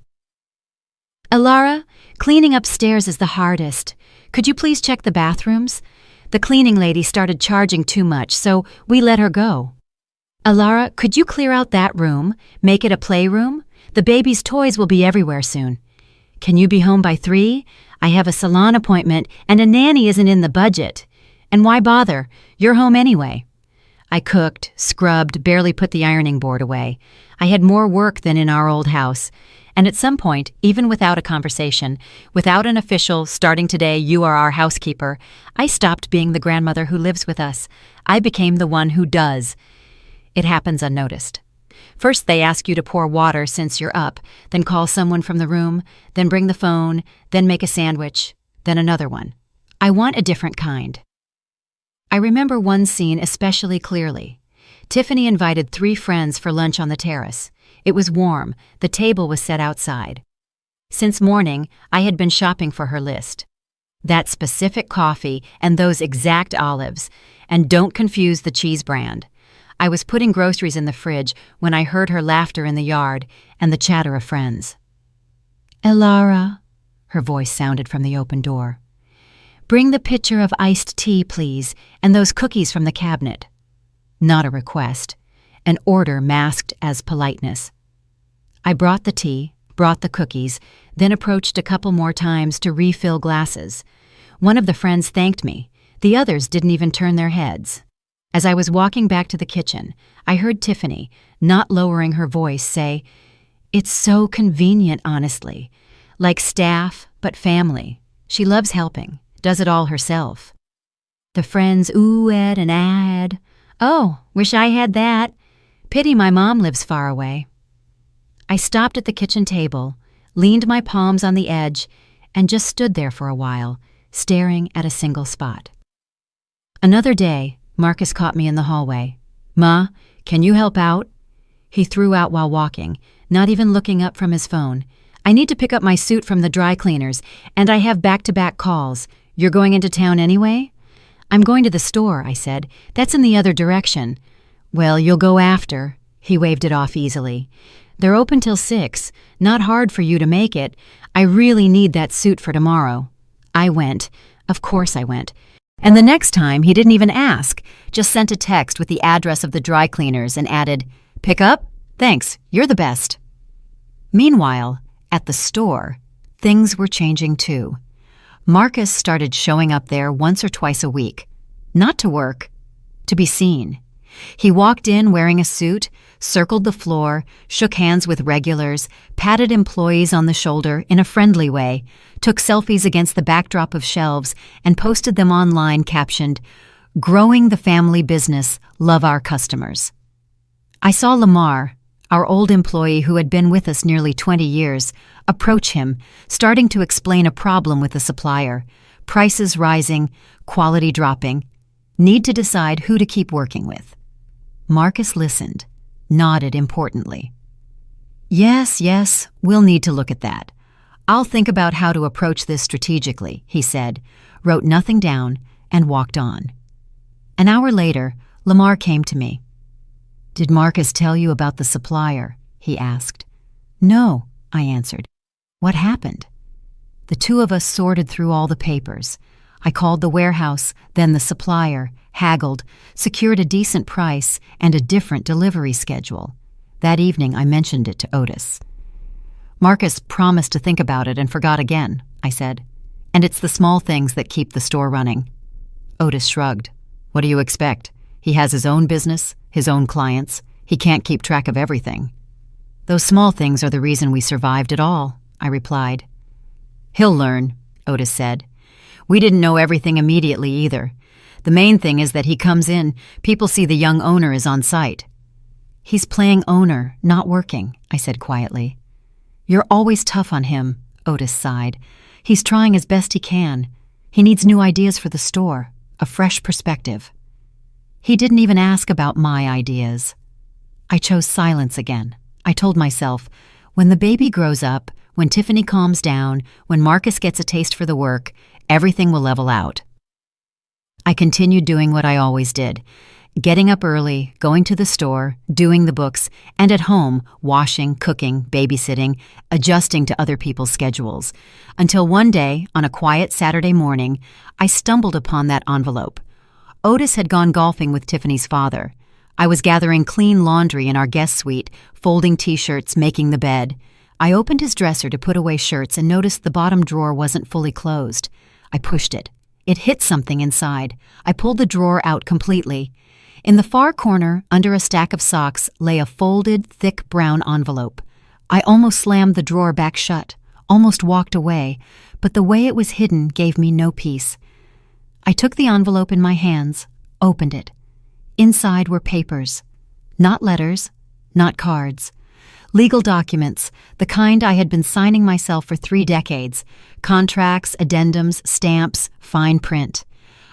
Alara, cleaning upstairs is the hardest. Could you please check the bathrooms? The cleaning lady started charging too much, so we let her go. Alara, could you clear out that room? Make it a playroom? The baby's toys will be everywhere soon. Can you be home by 3? I have a salon appointment and a nanny isn't in the budget. And why bother? You're home anyway. I cooked, scrubbed, barely put the ironing board away. I had more work than in our old house. And at some point, even without a conversation, without an official starting today, you are our housekeeper, I stopped being the grandmother who lives with us. I became the one who does. It happens unnoticed. First, they ask you to pour water since you're up, then call someone from the room, then bring the phone, then make a sandwich, then another one. I want a different kind. I remember one scene especially clearly. Tiffany invited 3 friends for lunch on the terrace. It was warm. The table was set outside. Since morning, I had been shopping for her list. That specific coffee and those exact olives. And don't confuse the cheese brand. I was putting groceries in the fridge when I heard her laughter in the yard and the chatter of friends. Alara, her voice sounded from the open door. Bring the pitcher of iced tea, please, and those cookies from the cabinet. Not a request, an order masked as politeness. I brought the tea, brought the cookies, then approached a couple more times to refill glasses. One of the friends thanked me. The others didn't even turn their heads. As I was walking back to the kitchen, I heard Tiffany, not lowering her voice, say, "It's so convenient, honestly. Like staff, but family. She loves helping, does it all herself." The friends ooh-ed and ah-ed. "Oh, wish I had that. Pity my mom lives far away." I stopped at the kitchen table, leaned my palms on the edge, and just stood there for a while, staring at a single spot. Another day, Marcus caught me in the hallway. "Ma, can you help out?" He threw out while walking, not even looking up from his phone. "I need to pick up my suit from the dry cleaners, and I have back-to-back calls. You're going into town anyway?" "I'm going to the store," I said. "That's in the other direction." "Well, you'll go after." He waved it off easily. "They're open till 6. Not hard for you to make it. I really need that suit for tomorrow." I went. Of course I went. And the next time, he didn't even ask, just sent a text with the address of the dry cleaners and added, "Pick up? Thanks, you're the best." Meanwhile, at the store, things were changing too. Marcus started showing up there once or twice a week. Not to work, to be seen. He walked in wearing a suit, circled the floor, shook hands with regulars, patted employees on the shoulder in a friendly way, took selfies against the backdrop of shelves, and posted them online captioned, "Growing the family business, love our customers." I saw Lamar, our old employee who had been with us nearly 20 years, approach him, starting to explain a problem with the supplier, prices rising, quality dropping, need to decide who to keep working with. Marcus listened, nodded importantly. Yes, we'll need to look at that. I'll think about how to approach this strategically," he said, wrote nothing down, and walked on. An hour later, Lamar came to me. "Did Marcus tell you about the supplier?" he asked. "No," I answered. "What happened?" The two of us sorted through all the papers. I called the warehouse, then the supplier, haggled, secured a decent price and a different delivery schedule. That evening, I mentioned it to Otis. "Marcus promised to think about it and forgot again," I said. "And it's the small things that keep the store running." Otis shrugged. "What do you expect? He has his own business, his own clients. He can't keep track of everything." "Those small things are the reason we survived at all," I replied. "He'll learn," Otis said. "We didn't know everything immediately either. The main thing is that he comes in, people see the young owner is on site." "He's playing owner, not working," I said quietly. "You're always tough on him," Otis sighed. "He's trying as best he can. He needs new ideas for the store, a fresh perspective." He didn't even ask about my ideas. I chose silence again. I told myself, when the baby grows up, when Tiffany calms down, when Marcus gets a taste for the work, everything will level out. I continued doing what I always did. Getting up early, going to the store, doing the books, and at home, washing, cooking, babysitting, adjusting to other people's schedules. Until one day, on a quiet Saturday morning, I stumbled upon that envelope. Otis had gone golfing with Tiffany's father. I was gathering clean laundry in our guest suite, folding t-shirts, making the bed. I opened his dresser to put away shirts and noticed the bottom drawer wasn't fully closed. I pushed it. It hit something inside. I pulled the drawer out completely. In the far corner, under a stack of socks, lay a folded, thick brown envelope. I almost slammed the drawer back shut, almost walked away, but the way it was hidden gave me no peace. I took the envelope in my hands, opened it. Inside were papers. Not letters, not cards. Legal documents, the kind I had been signing myself for 3 decades. Contracts, addendums, stamps, fine print.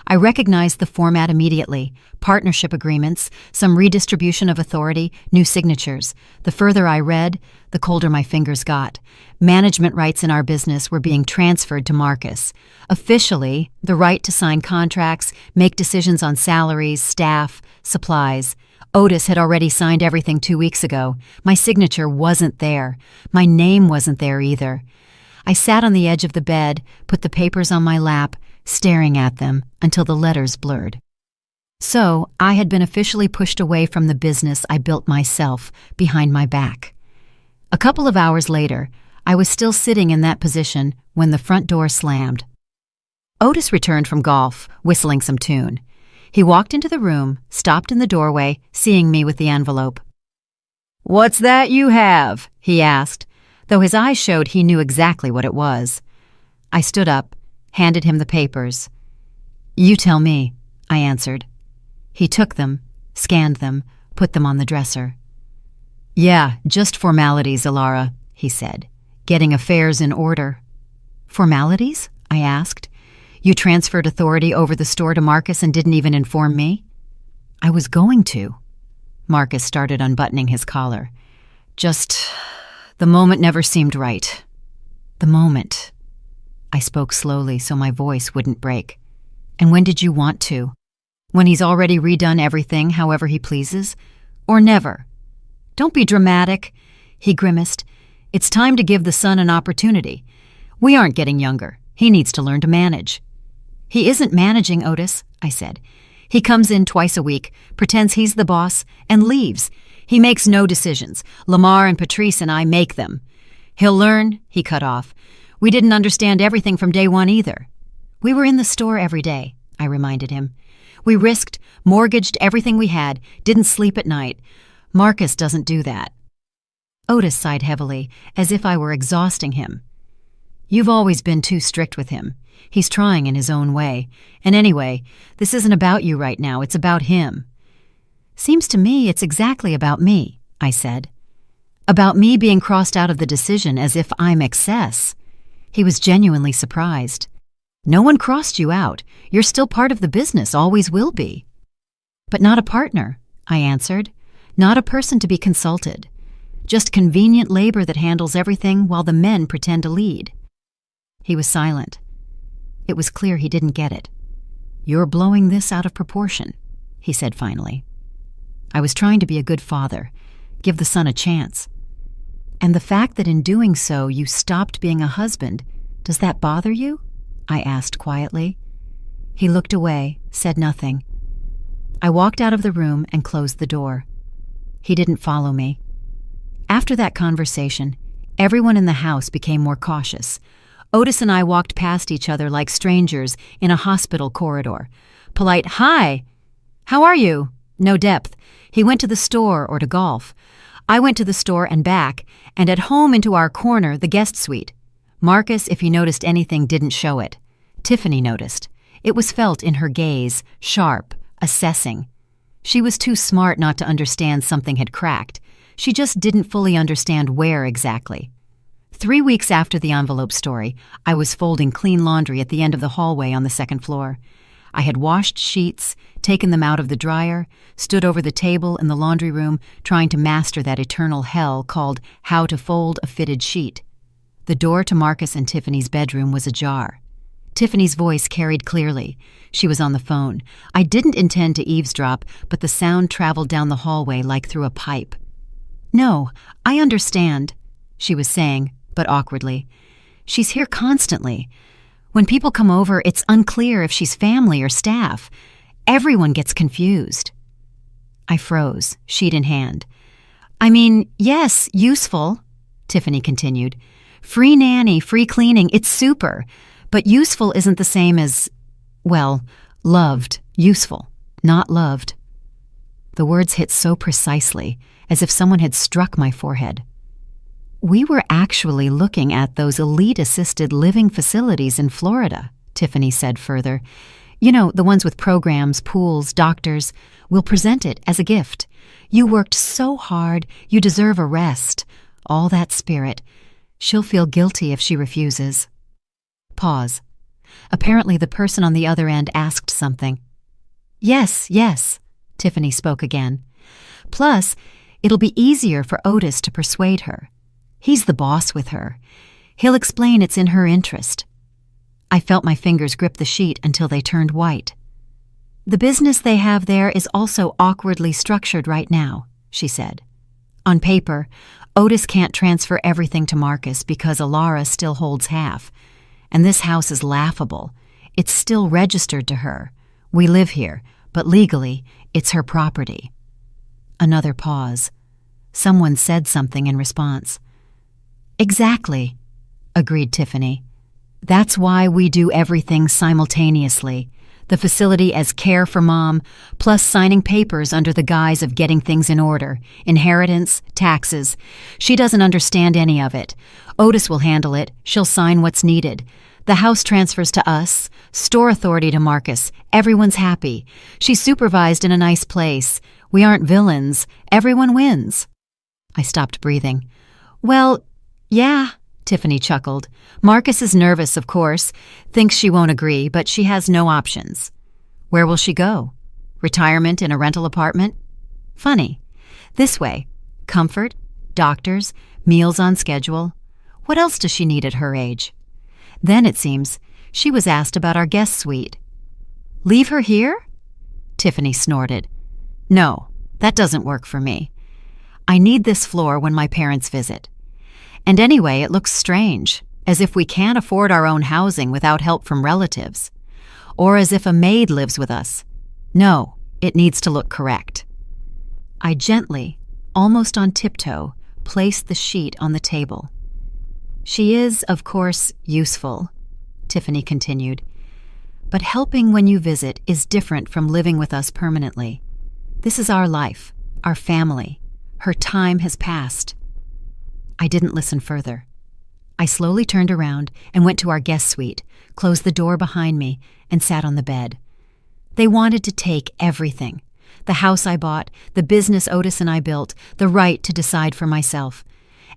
I recognized the format immediately. Partnership agreements, some redistribution of authority, new signatures. The further I read, the colder my fingers got. Management rights in our business were being transferred to Marcus. Officially, the right to sign contracts, make decisions on salaries, staff, supplies. Otis had already signed everything 2 weeks ago. My signature wasn't there. My name wasn't there either. I sat on the edge of the bed, put the papers on my lap, staring at them until the letters blurred. So, I had been officially pushed away from the business I built myself behind my back. A couple of hours later, I was still sitting in that position when the front door slammed. Otis returned from golf, whistling some tune. He walked into the room, stopped in the doorway, seeing me with the envelope. "What's that you have?" he asked, though his eyes showed he knew exactly what it was. I stood up, handed him the papers. "You tell me," I answered. He took them, scanned them, put them on the dresser. "Yeah, just formalities, Alara," he said. "Getting affairs in order." "Formalities?" I asked. "You transferred authority over the store to Marcus and didn't even inform me?" "I was going to." Marcus started unbuttoning his collar. The moment never seemed right. The moment. I spoke slowly so my voice wouldn't break. "And when did you want to? When he's already redone everything however he pleases? Or never?" "Don't be dramatic," he grimaced. "It's time to give the son an opportunity. We aren't getting younger. He needs to learn to manage." "He isn't managing, Otis," I said. "He comes in twice a week, pretends he's the boss, and leaves. He makes no decisions. Lamar and Patrice and I make them. He'll learn," he cut off. "We didn't understand everything from day one either." "We were in the store every day," I reminded him. "We risked, mortgaged everything we had, didn't sleep at night. Marcus doesn't do that." Otis sighed heavily, as if I were exhausting him. "You've always been too strict with him. He's trying in his own way. And anyway, this isn't about you right now, it's about him." "Seems to me it's exactly about me," I said. "About me being crossed out of the decision as if I'm excess." He was genuinely surprised. "No one crossed you out. You're still part of the business, always will be." "But not a partner," I answered. "Not a person to be consulted. Just convenient labor that handles everything while the men pretend to lead." He was silent. It was clear he didn't get it. "You're blowing this out of proportion," he said finally. "I was trying to be a good father, give the son a chance. And the fact that in doing so you stopped being a husband, does that bother you?" I asked quietly. He looked away, said nothing. I walked out of the room and closed the door. He didn't follow me. After that conversation, everyone in the house became more cautious. Otis and I walked past each other like strangers in a hospital corridor. Polite, "Hi! How are you?" No depth. He went to the store or to golf. I went to the store and back, and at home into our corner, the guest suite. Marcus, if he noticed anything, didn't show it. Tiffany noticed. It was felt in her gaze, sharp, assessing. She was too smart not to understand something had cracked. She just didn't fully understand where exactly. 3 weeks after the envelope story, I was folding clean laundry at the end of the hallway on the second floor. I had washed sheets, taken them out of the dryer, stood over the table in the laundry room trying to master that eternal hell called how to fold a fitted sheet. The door to Marcus and Tiffany's bedroom was ajar. Tiffany's voice carried clearly. She was on the phone. I didn't intend to eavesdrop, but the sound traveled down the hallway like through a pipe. "No, I understand," she was saying, but awkwardly. "She's here constantly. When people come over, it's unclear if she's family or staff. Everyone gets confused." I froze, sheet in hand. "I mean, yes, useful," Tiffany continued. "Free nanny, free cleaning, it's super. But useful isn't the same as, well, loved, useful, not loved." The words hit so precisely, as if someone had struck my forehead. "We were actually looking at those elite-assisted living facilities in Florida," Tiffany said further. "You know, the ones with programs, pools, doctors. We'll present it as a gift. You worked so hard, you deserve a rest. All that spirit. She'll feel guilty if she refuses." Pause. Apparently the person on the other end asked something. Yes, Tiffany spoke again. "Plus, it'll be easier for Otis to persuade her. He's the boss with her. He'll explain it's in her interest." I felt my fingers grip the sheet until they turned white. "The business they have there is also awkwardly structured right now," she said. "On paper, Otis can't transfer everything to Marcus because Alara still holds half. And this house is laughable. It's still registered to her. We live here, but legally, it's her property." Another pause. Someone said something in response. "Exactly," agreed Tiffany. "That's why we do everything simultaneously. The facility as care for Mom, plus signing papers under the guise of getting things in order. Inheritance, taxes. She doesn't understand any of it. Otis will handle it. She'll sign what's needed. The house transfers to us, store authority to Marcus. Everyone's happy. She's supervised in a nice place. We aren't villains. Everyone wins." I stopped breathing. "Well, yeah," Tiffany chuckled. "Marcus is nervous, of course. Thinks she won't agree, but she has no options. Where will she go? Retirement in a rental apartment? Funny. This way. Comfort, doctors, meals on schedule. What else does she need at her age?" Then, it seems, she was asked about our guest suite. "Leave her here?" Tiffany snorted. "No, that doesn't work for me. I need this floor when my parents visit. And anyway, it looks strange, as if we can't afford our own housing without help from relatives. Or as if a maid lives with us. No, it needs to look correct." I gently, almost on tiptoe, placed the sheet on the table. "She is, of course, useful," Tiffany continued. "But helping when you visit is different from living with us permanently. This is our life, our family. Her time has passed." I didn't listen further. I slowly turned around and went to our guest suite, closed the door behind me, and sat on the bed. They wanted to take everything. The house I bought, the business Otis and I built, the right to decide for myself.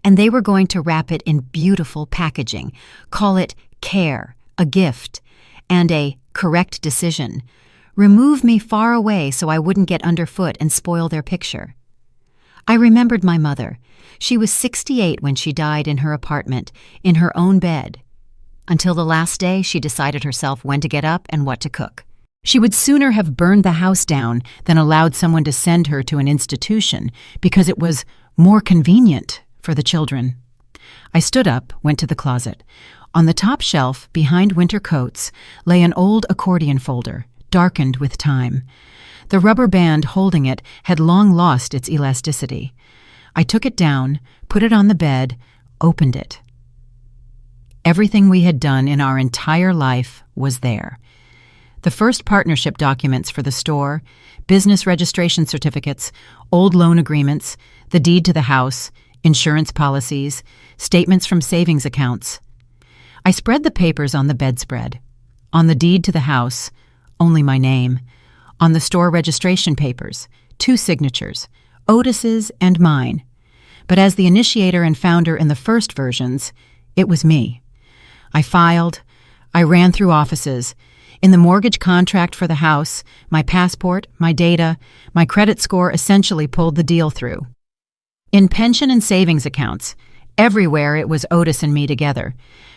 And they were going to wrap it in beautiful packaging, call it care, a gift, and a correct decision. Remove me far away so I wouldn't get underfoot and spoil their picture. I remembered my mother. She was 68 when she died in her apartment, in her own bed. Until the last day, she decided herself when to get up and what to cook. She would sooner have burned the house down than allowed someone to send her to an institution because it was more convenient for the children. I stood up, went to the closet. On the top shelf, behind winter coats, lay an old accordion folder, darkened with time. The rubber band holding it had long lost its elasticity. I took it down, put it on the bed, opened it. Everything we had done in our entire life was there. The first partnership documents for the store, business registration certificates, old loan agreements, the deed to the house, insurance policies, statements from savings accounts. I spread the papers on the bedspread. On the deed to the house, only my name. On the store registration papers, 2 signatures, Otis's and mine. But as the initiator and founder in the first versions, it was me. I filed. I ran through offices. In the mortgage contract for the house, my passport, my data, my credit score essentially pulled the deal through. In pension and savings accounts, everywhere it was Otis and me together.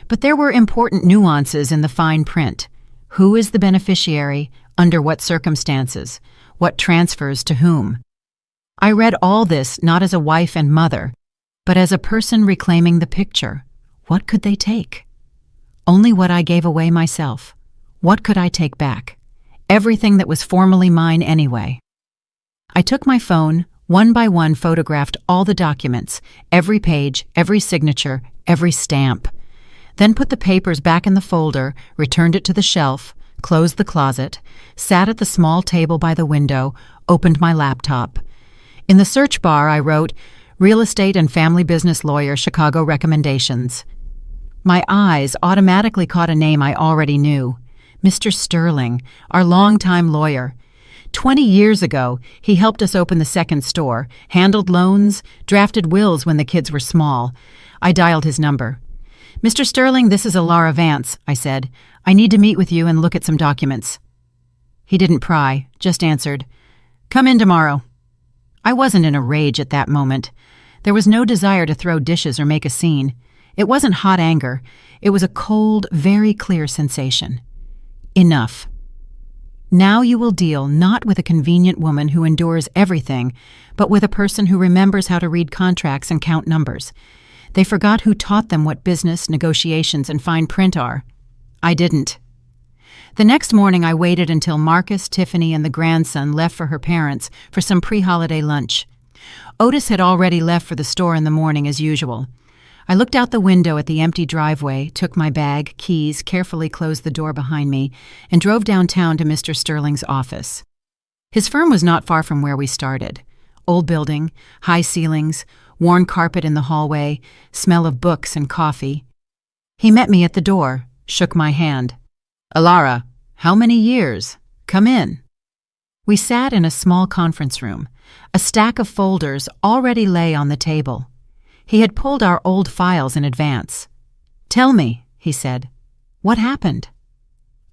But there were important nuances in the fine print. Who is the beneficiary? Under what circumstances? What transfers to whom? I read all this not as a wife and mother, but as a person reclaiming the picture. What could they take? Only what I gave away myself. What could I take back? Everything that was formerly mine anyway. I took my phone, one by one photographed all the documents, every page, every signature, every stamp. Then put the papers back in the folder, returned it to the shelf, closed the closet, sat at the small table by the window, opened my laptop. In the search bar I wrote, Real Estate and Family Business Lawyer, Chicago Recommendations. My eyes automatically caught a name I already knew. Mr. Sterling, our longtime lawyer. 20 years ago, he helped us open the second store, handled loans, drafted wills when the kids were small. I dialed his number. Mr. Sterling, this is Alara Vance, I said. I need to meet with you and look at some documents. He didn't pry, just answered, Come in tomorrow. I wasn't in a rage at that moment. There was no desire to throw dishes or make a scene. It wasn't hot anger. It was a cold, very clear sensation. Enough. Now you will deal not with a convenient woman who endures everything, but with a person who remembers how to read contracts and count numbers. They forgot who taught them what business, negotiations, and fine print are. I didn't. The next morning I waited until Marcus, Tiffany, and the grandson left for her parents for some pre-holiday lunch. Otis had already left for the store in the morning as usual. I looked out the window at the empty driveway, took my bag, keys, carefully closed the door behind me, and drove downtown to Mr. Sterling's office. His firm was not far from where we started. Old building, high ceilings, worn carpet in the hallway, smell of books and coffee. He met me at the door, shook my hand. Alara, how many years? Come in. We sat in a small conference room. A stack of folders already lay on the table. He had pulled our old files in advance. Tell me, he said, what happened?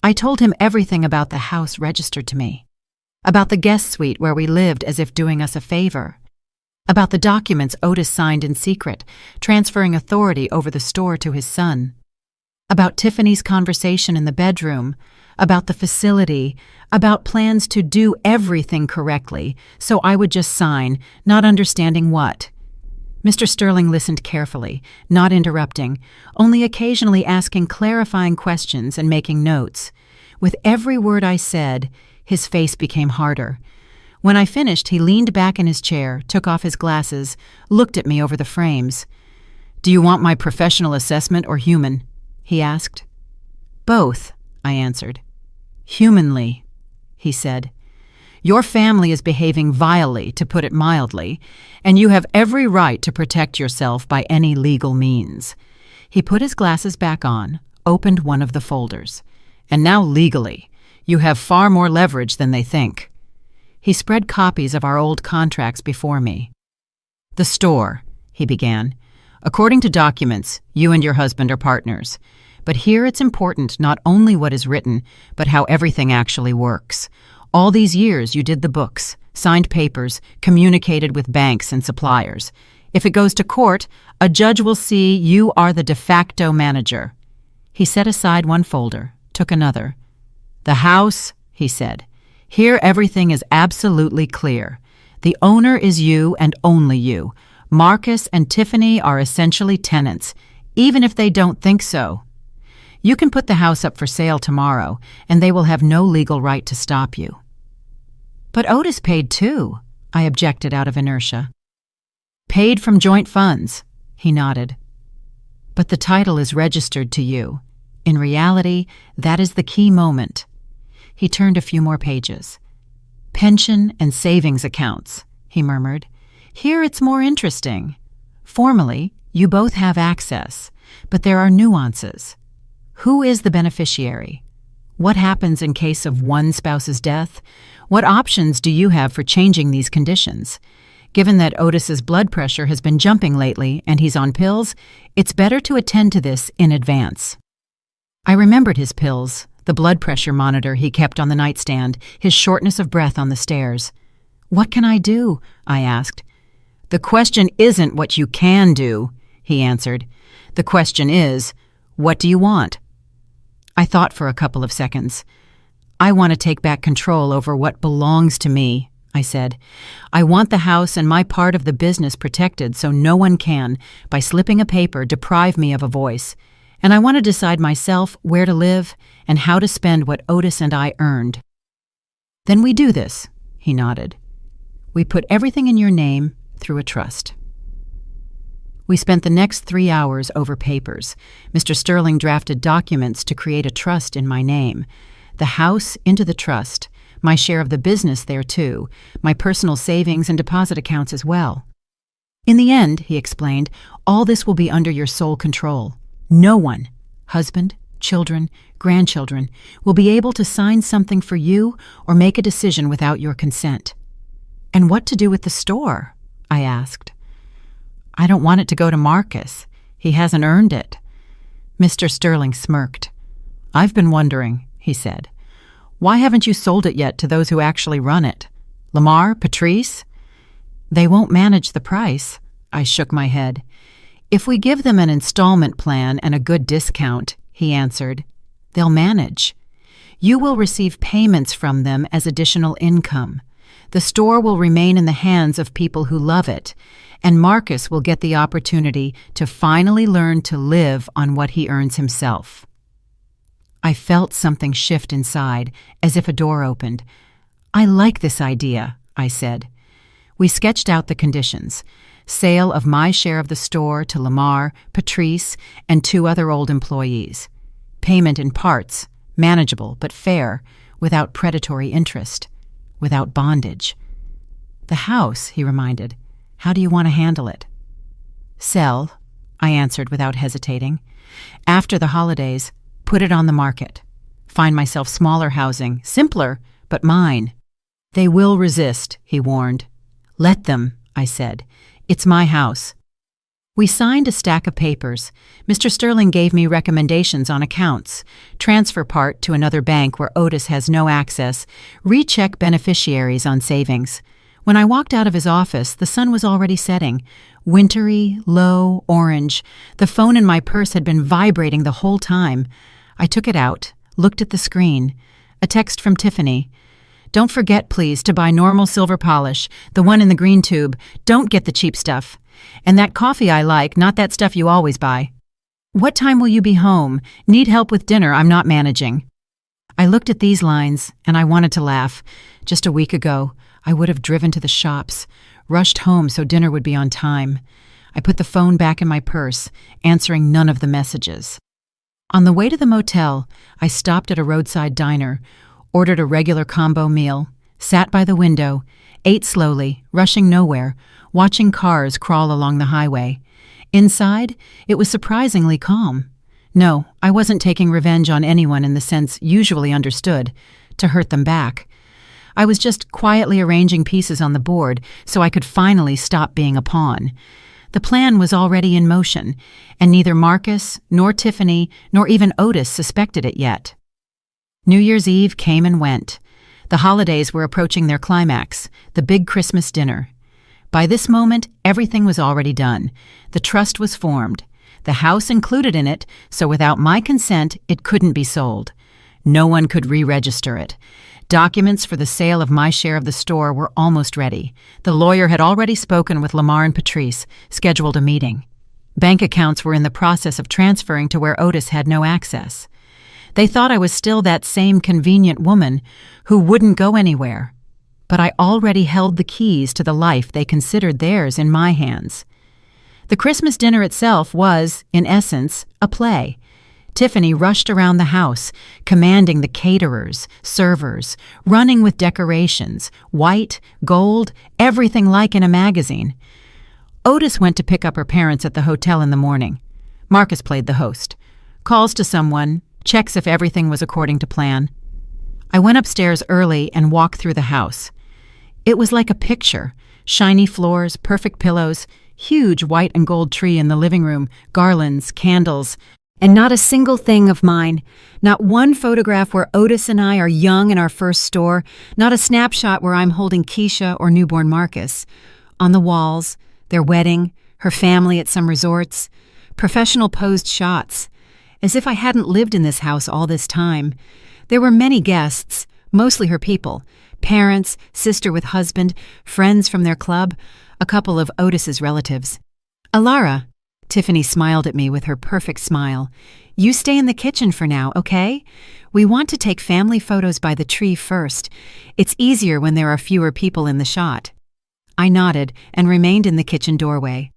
I told him everything about the house registered to me, about the guest suite where we lived as if doing us a favor, about the documents Otis signed in secret, transferring authority over the store to his son, about Tiffany's conversation in the bedroom, about the facility, about plans to do everything correctly, so I would just sign, not understanding what. Mr. Sterling listened carefully, not interrupting, only occasionally asking clarifying questions and making notes. With every word I said, his face became harder. When I finished, he leaned back in his chair, took off his glasses, looked at me over the frames. Do you want my professional assessment or human? He asked. Both, I answered. Humanly, he said. Your family is behaving vilely, to put it mildly, and you have every right to protect yourself by any legal means. He put his glasses back on, opened one of the folders. And now legally, you have far more leverage than they think. He spread copies of our old contracts before me. The store, he began. According to documents, you and your husband are partners. But here it's important not only what is written, but how everything actually works. All these years you did the books, signed papers, communicated with banks and suppliers. If it goes to court, a judge will see you are the de facto manager. He set aside one folder, took another. The house, he said. Here everything is absolutely clear. The owner is you and only you. Marcus and Tiffany are essentially tenants, even if they don't think so. You can put the house up for sale tomorrow, and they will have no legal right to stop you. But Otis paid too, I objected out of inertia. Paid from joint funds, he nodded. But the title is registered to you. In reality, that is the key moment. He turned a few more pages. Pension and savings accounts, he murmured. Here it's more interesting. Formally, you both have access, but there are nuances. Who is the beneficiary? What happens in case of one spouse's death? What options do you have for changing these conditions? Given that Otis's blood pressure has been jumping lately and he's on pills, it's better to attend to this in advance. I remembered his pills, the blood pressure monitor he kept on the nightstand, his shortness of breath on the stairs. What can I do? I asked. The question isn't what you can do, he answered. The question is, "What do you want?" I thought for a couple of seconds. "I want to take back control over what belongs to me," I said. "I want the house and my part of the business protected so no one can, by slipping a paper, deprive me of a voice. And I want to decide myself where to live and how to spend what Otis and I earned." "Then we do this," he nodded. "We put everything in your name through a trust." We spent the next 3 hours over papers. Mr. Sterling drafted documents to create a trust in my name. The house into the trust, my share of the business there too, my personal savings and deposit accounts as well. "In the end," he explained, "all this will be under your sole control. No one, husband, children, grandchildren, will be able to sign something for you or make a decision without your consent." "And what to do with the store?" I asked. "I don't want it to go to Marcus. He hasn't earned it." Mr. Sterling smirked. "I've been wondering," he said. "Why haven't you sold it yet to those who actually run it? Lamar, Patrice?" "They won't manage the price." I shook my head. "If we give them an installment plan and a good discount," he answered, "they'll manage. You will receive payments from them as additional income. The store will remain in the hands of people who love it, and Marcus will get the opportunity to finally learn to live on what he earns himself." I felt something shift inside, as if a door opened. "I like this idea," I said. We sketched out the conditions: sale of my share of the store to Lamar, Patrice, and 2 other old employees. Payment in parts, manageable but fair, without predatory interest, without bondage. "The house," he reminded. "How do you want to handle it?" "Sell," I answered without hesitating. "After the holidays, put it on the market. Find myself smaller housing, simpler, but mine." "They will resist," he warned. "Let them," I said. "It's my house." We signed a stack of papers. Mr. Sterling gave me recommendations on accounts: transfer part to another bank where Otis has no access, recheck beneficiaries on savings. When I walked out of his office, the sun was already setting. Wintry, low, orange. The phone in my purse had been vibrating the whole time. I took it out, looked at the screen. A text from Tiffany. "Don't forget, please, to buy normal silver polish, the one in the green tube. Don't get the cheap stuff. And that coffee I like, not that stuff you always buy. What time will you be home? Need help with dinner, I'm not managing." I looked at these lines, and I wanted to laugh. Just a week ago, I would have driven to the shops, rushed home so dinner would be on time. I put the phone back in my purse, answering none of the messages. On the way to the motel, I stopped at a roadside diner, ordered a regular combo meal, sat by the window, ate slowly, rushing nowhere, watching cars crawl along the highway. Inside, it was surprisingly calm. No, I wasn't taking revenge on anyone in the sense usually understood, to hurt them back. I was just quietly arranging pieces on the board so I could finally stop being a pawn. The plan was already in motion, and neither Marcus, nor Tiffany, nor even Otis suspected it yet. New Year's Eve came and went. The holidays were approaching their climax, the big Christmas dinner. By this moment, everything was already done. The trust was formed. The house included in it, so without my consent, it couldn't be sold. No one could re-register it. Documents for the sale of my share of the store were almost ready. The lawyer had already spoken with Lamar and Patrice, scheduled a meeting. Bank accounts were in the process of transferring to where Otis had no access. They thought I was still that same convenient woman who wouldn't go anywhere. But I already held the keys to the life they considered theirs in my hands. The Christmas dinner itself was, in essence, a play. Tiffany rushed around the house, commanding the caterers, servers, running with decorations, white, gold, everything like in a magazine. Otis went to pick up her parents at the hotel in the morning. Marcus played the host. Calls to someone, checks if everything was according to plan. I went upstairs early and walked through the house. It was like a picture: shiny floors, perfect pillows, huge white and gold tree in the living room, garlands, candles, and not a single thing of mine. Not one photograph where Otis and I are young in our first store, not a snapshot where I'm holding Keisha or newborn Marcus. On the walls, their wedding, her family at some resorts, professional posed shots. as if I hadn't lived in this house all this time. There were many guests, mostly her people, parents, sister with husband, friends from their club, a couple of Otis's relatives. "Alara," Tiffany smiled at me with her perfect smile, "you stay in the kitchen for now, okay? We want to take family photos by the tree first. It's easier when there are fewer people in the shot." I nodded and remained in the kitchen doorway.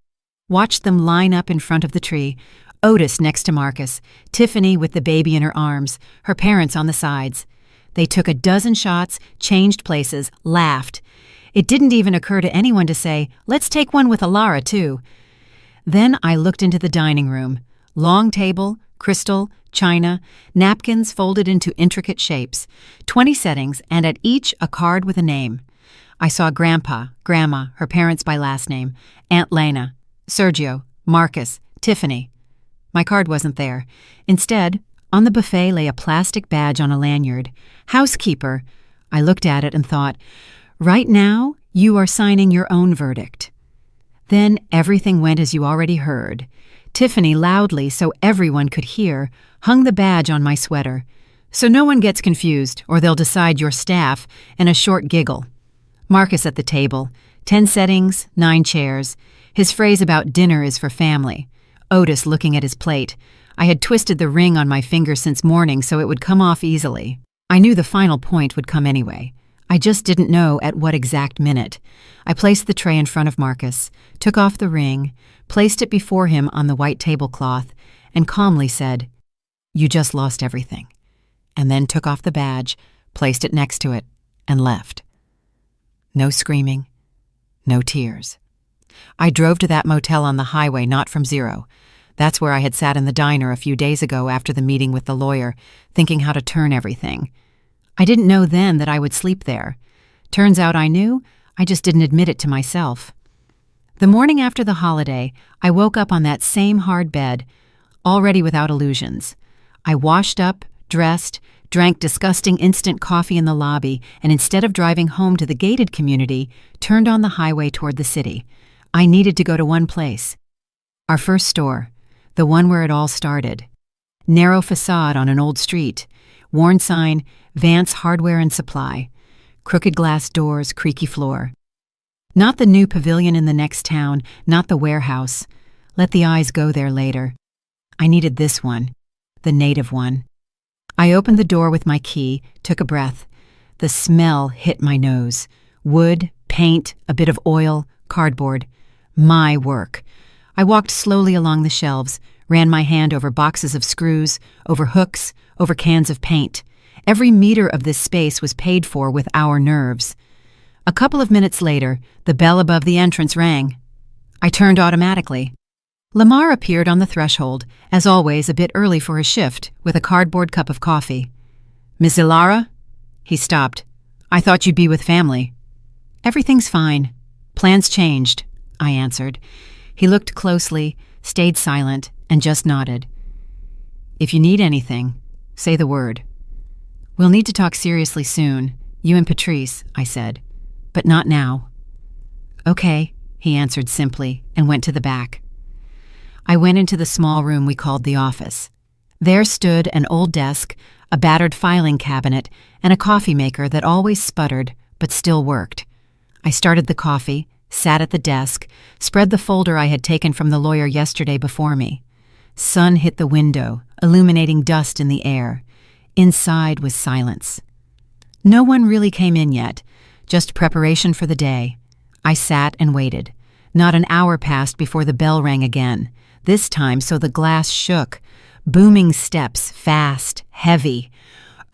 Watched them line up in front of the tree, Otis next to Marcus, Tiffany with the baby in her arms, her parents on the sides. They took a dozen shots, changed places, laughed. It didn't even occur to anyone to say, "Let's take one with Alara, too." Then I looked into the dining room. Long table, crystal, china, napkins folded into intricate shapes, 20 settings, and at each a card with a name. I saw Grandpa, Grandma, her parents by last name, Aunt Lena, Sergio, Marcus, Tiffany. My card wasn't there. Instead, on the buffet lay a plastic badge on a lanyard. "Housekeeper." I looked at it and thought, "Right now, you are signing your own verdict." Then everything went as you already heard. Tiffany loudly, so everyone could hear, hung the badge on my sweater. So no one gets confused, or they'll decide you're staff, and a short giggle. Marcus at the table, 10 settings, 9 chairs. His phrase about dinner is for family. Otis looking at his plate. I had twisted the ring on my finger since morning so it would come off easily. I knew the final point would come anyway. I just didn't know at what exact minute. I placed the tray in front of Marcus, took off the ring, placed it before him on the white tablecloth, and calmly said, "You just lost everything," and then took off the badge, placed it next to it, and left. No screaming, no tears. I drove to that motel on the highway, not from Zero. That's where I had sat in the diner a few days ago after the meeting with the lawyer, thinking how to turn everything. I didn't know then that I would sleep there. Turns out I knew, I just didn't admit it to myself. The morning after the holiday, I woke up on that same hard bed, already without illusions. I washed up, dressed, drank disgusting instant coffee in the lobby, and instead of driving home to the gated community, turned on the highway toward the city. I needed to go to one place. Our first store, the one where it all started. Narrow facade on an old street, worn sign, Vance Hardware and Supply, crooked glass doors, creaky floor. Not the new pavilion in the next town, not the warehouse. Let the eyes go there later. I needed this one, the native one. I opened the door with my key, took a breath. The smell hit my nose. Wood, paint, a bit of oil, cardboard. My work. I walked slowly along the shelves, ran my hand over boxes of screws, over hooks, over cans of paint. Every meter of this space was paid for with our nerves. A couple of minutes later, the bell above the entrance rang. I turned automatically. Lamar appeared on the threshold, as always a bit early for his shift, with a cardboard cup of coffee. "Miss Alara?" He stopped. "I thought you'd be with family." "Everything's fine. Plans changed," I answered. He looked closely, stayed silent, and just nodded. "If you need anything, say the word." "We'll need to talk seriously soon, you and Patrice," I said. "But not now." "Okay," he answered simply, and went to the back. I went into the small room we called the office. There stood an old desk, a battered filing cabinet, and a coffee maker that always sputtered, but still worked. I started the coffee, sat at the desk, spread the folder I had taken from the lawyer yesterday before me. Sun hit the window, illuminating dust in the air. Inside was silence. No one really came in yet, just preparation for the day. I sat and waited. Not an hour passed before the bell rang again, this time so the glass shook. Booming steps, fast, heavy.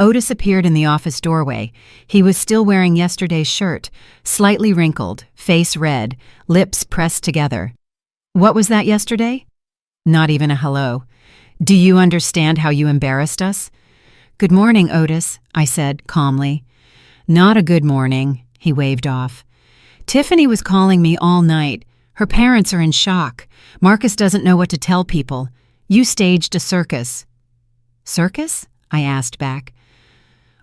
Otis appeared in the office doorway. He was still wearing yesterday's shirt, slightly wrinkled, face red, lips pressed together. "What was that yesterday?" Not even a hello. "Do you understand how you embarrassed us?" "Good morning, Otis," I said calmly. "Not a good morning," he waved off. "Tiffany was calling me all night. Her parents are in shock. Marcus doesn't know what to tell people. You staged a circus." "Circus?" I asked back.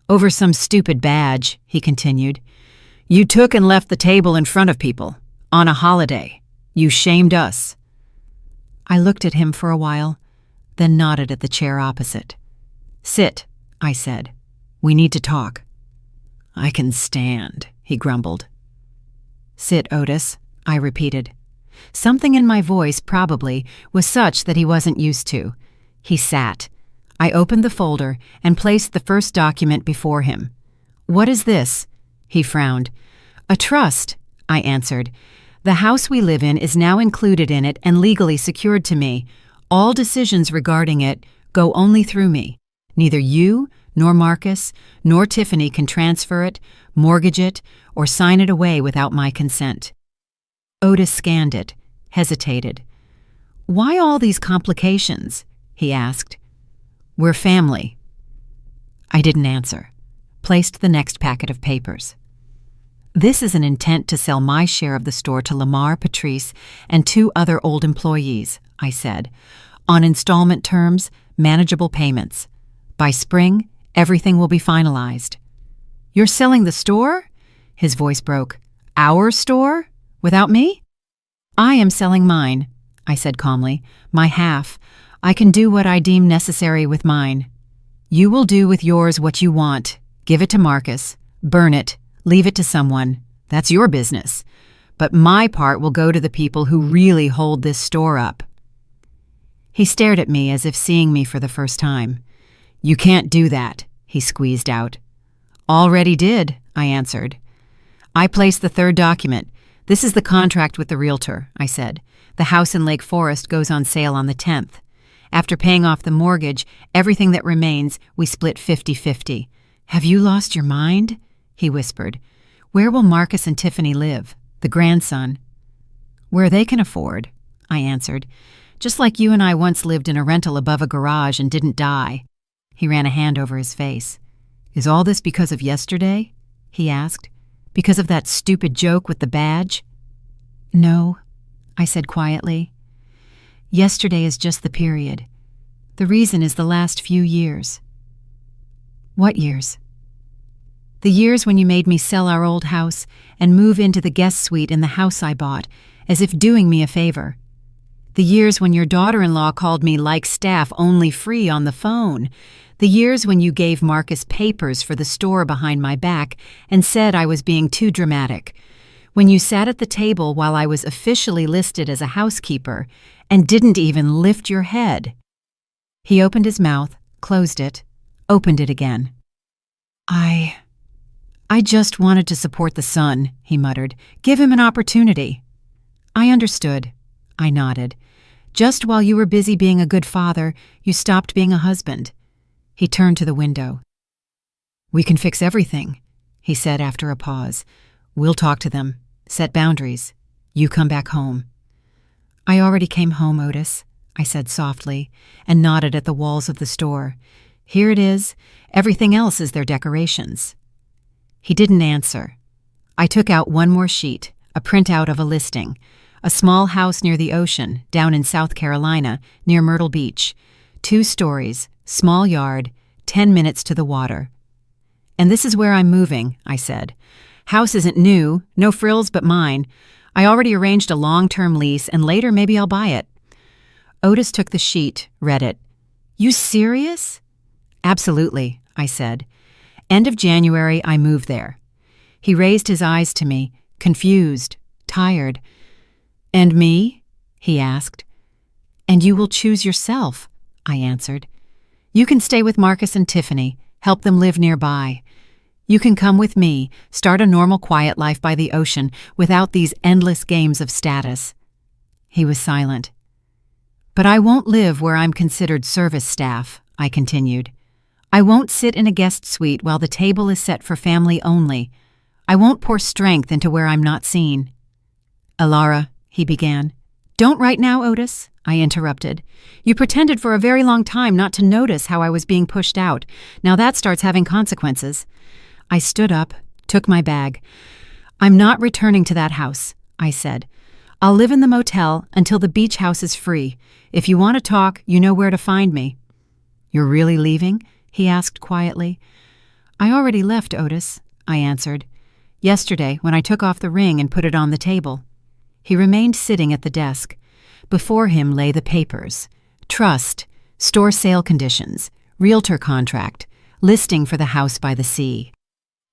"Over some stupid badge," he continued. "You took and left the table in front of people. On a holiday. You shamed us." I looked at him for a while. then nodded at the chair opposite. "Sit," I said. "We need to talk." "I can stand," he grumbled. "Sit, Otis," I repeated. Something in my voice, probably, was such that he wasn't used to. He sat. I opened the folder and placed the first document before him. "What is this?" He frowned. "A trust," I answered. "The house we live in is now included in it and legally secured to me. All decisions regarding it go only through me. Neither you, nor Marcus, nor Tiffany can transfer it, mortgage it, or sign it away without my consent." Otis scanned it, hesitated. "Why all these complications?" he asked. "We're family." I didn't answer. Placed the next packet of papers. "This is an intent to sell my share of the store to Lamar, Patrice, and 2 other old employees," I said. "On installment terms, manageable payments. By spring, everything will be finalized." "You're selling the store?" His voice broke. "Our store? Without me?" "I am selling mine," I said calmly. "My half. I can do what I deem necessary with mine. You will do with yours what you want. Give it to Marcus. Burn it. Leave it to someone. That's your business. But my part will go to the people who really hold this store up." He stared at me as if seeing me for the first time. "You can't do that," he squeezed out. "Already did," I answered. I placed the third document. "This is the contract with the realtor," I said. "The house in Lake Forest goes on sale on the 10th. After paying off the mortgage, everything that remains, we split 50-50. "Have you lost your mind?" he whispered. "Where will Marcus and Tiffany live? The grandson?" "Where they can afford," I answered. "Just like you and I once lived in a rental above a garage and didn't die." He ran a hand over his face. "Is all this because of yesterday?" he asked. "Because of that stupid joke with the badge?" "No," I said quietly. "Yesterday is just the period. The reason is the last few years." "What years?" "The years when you made me sell our old house and move into the guest suite in the house I bought, as if doing me a favor. The years when your daughter-in-law called me like staff only free on the phone. The years when you gave Marcus papers for the store behind my back and said I was being too dramatic. When you sat at the table while I was officially listed as a housekeeper and didn't even lift your head." He opened his mouth, closed it, opened it again. I just wanted to support the son," he muttered. "Give him an opportunity." "I understood." I nodded. "Just while you were busy being a good father, you stopped being a husband." He turned to the window. "We can fix everything," he said after a pause. "We'll talk to them, set boundaries. You come back home." "I already came home, Otis," I said softly, and nodded at the walls of the store. "Here it is. Everything else is their decorations." He didn't answer. I took out one more sheet, a printout of a listing. A small house near the ocean, down in South Carolina, near Myrtle Beach. 2 stories, small yard, 10 minutes to the water. "And this is where I'm moving," I said. "House isn't new, no frills but mine. I already arranged a long-term lease, and later maybe I'll buy it." Otis took the sheet, read it. "You serious?" "Absolutely," I said. "End of January, I move there." He raised his eyes to me, confused, tired. "And me?" he asked. "And you will choose yourself," I answered. "You can stay with Marcus and Tiffany, help them live nearby. You can come with me, start a normal quiet life by the ocean without these endless games of status." He was silent. "But I won't live where I'm considered service staff," I continued. "I won't sit in a guest suite while the table is set for family only. I won't pour strength into where I'm not seen." "Alara," he began. "Don't right now, Otis," I interrupted. "You pretended for a very long time not to notice how I was being pushed out. Now that starts having consequences." I stood up, took my bag. "I'm not returning to that house," I said. "I'll live in the motel until the beach house is free. If you want to talk, you know where to find me." "You're really leaving?" he asked quietly. "I already left, Otis," I answered. "Yesterday, when I took off the ring and put it on the table." He remained sitting at the desk. Before him lay the papers. Trust, Store sale conditions, realtor contract, listing for the house by the sea.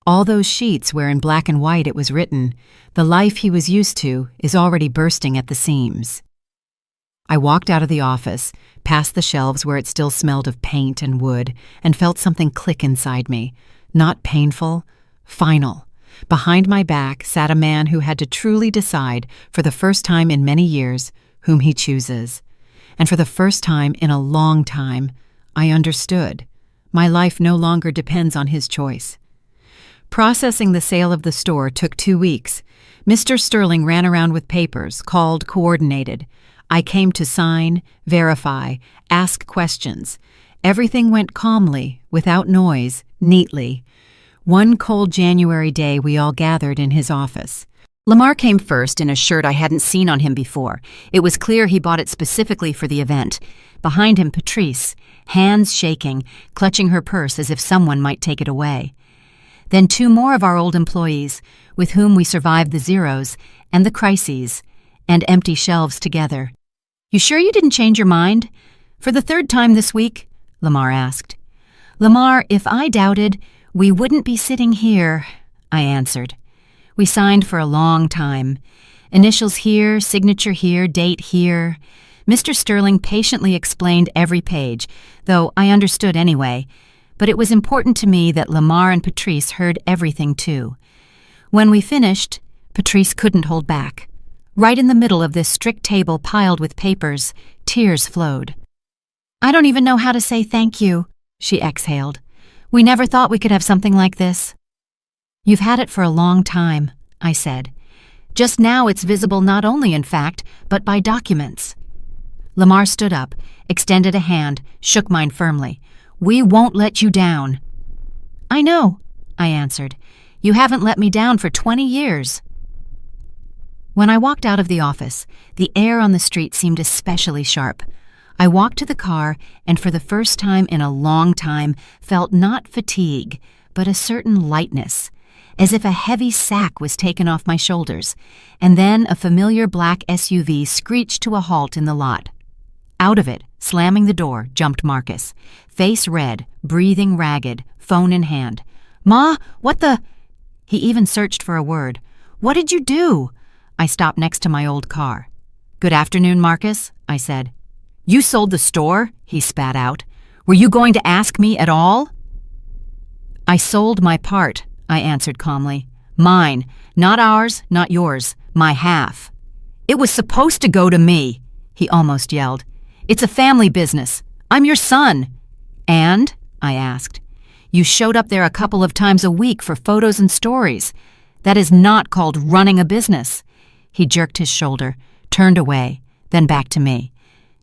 All those sheets where in black and white it was written, the life he was used to is already bursting at the seams. I walked out of the office, past the shelves where it still smelled of paint and wood, and felt something click inside me. Not painful, final. Behind my back sat a man who had to truly decide, for the first time in many years, whom he chooses. And for the first time in a long time, I understood. My life no longer depends on his choice. Processing the sale of the store took 2 weeks. Mr. Sterling ran around with papers, called coordinated. I came to sign, verify, ask questions. Everything went calmly, without noise, neatly. One cold January day we all gathered in his office. Lamar came first in a shirt I hadn't seen on him before. It was clear he bought it specifically for the event. Behind him, Patrice, hands shaking, clutching her purse as if someone might take it away. Then 2 more of our old employees, with whom we survived the zeros and the crises and empty shelves together. "You sure you didn't change your mind? For the 3rd time this week?" Lamar asked. "Lamar, if I doubted, we wouldn't be sitting here," I answered. We signed for a long time. Initials here, signature here, date here. Mr. Sterling patiently explained every page, though I understood anyway. But it was important to me that Lamar and Patrice heard everything too. When we finished, Patrice couldn't hold back. Right in the middle of this strict table piled with papers, tears flowed. "I don't even know how to say thank you," she exhaled. "We never thought we could have something like this." "You've had it for a long time," I said. "Just now it's visible not only in fact, but by documents." Lamar stood up, extended a hand, shook mine firmly. "We won't let you down." "I know," I answered. "You haven't let me down for 20 years. When I walked out of the office, the air on the street seemed especially sharp. I walked to the car and for the first time in a long time felt not fatigue, but a certain lightness, as if a heavy sack was taken off my shoulders, and then a familiar black SUV screeched to a halt in the lot. Out of it, slamming the door, jumped Marcus, face red, breathing ragged, phone in hand. "Ma, what the—" He even searched for a word. "What did you do?" I stopped next to my old car. "Good afternoon, Marcus," I said. "You sold the store?" he spat out. "Were you going to ask me at all?" "I sold my part," I answered calmly. "Mine, not ours, not yours, my half." "It was supposed to go to me," he almost yelled. "It's a family business. I'm your son." "And?" I asked. "You showed up there a couple of times a week for photos and stories. That is not called running a business." He jerked his shoulder, turned away, then back to me.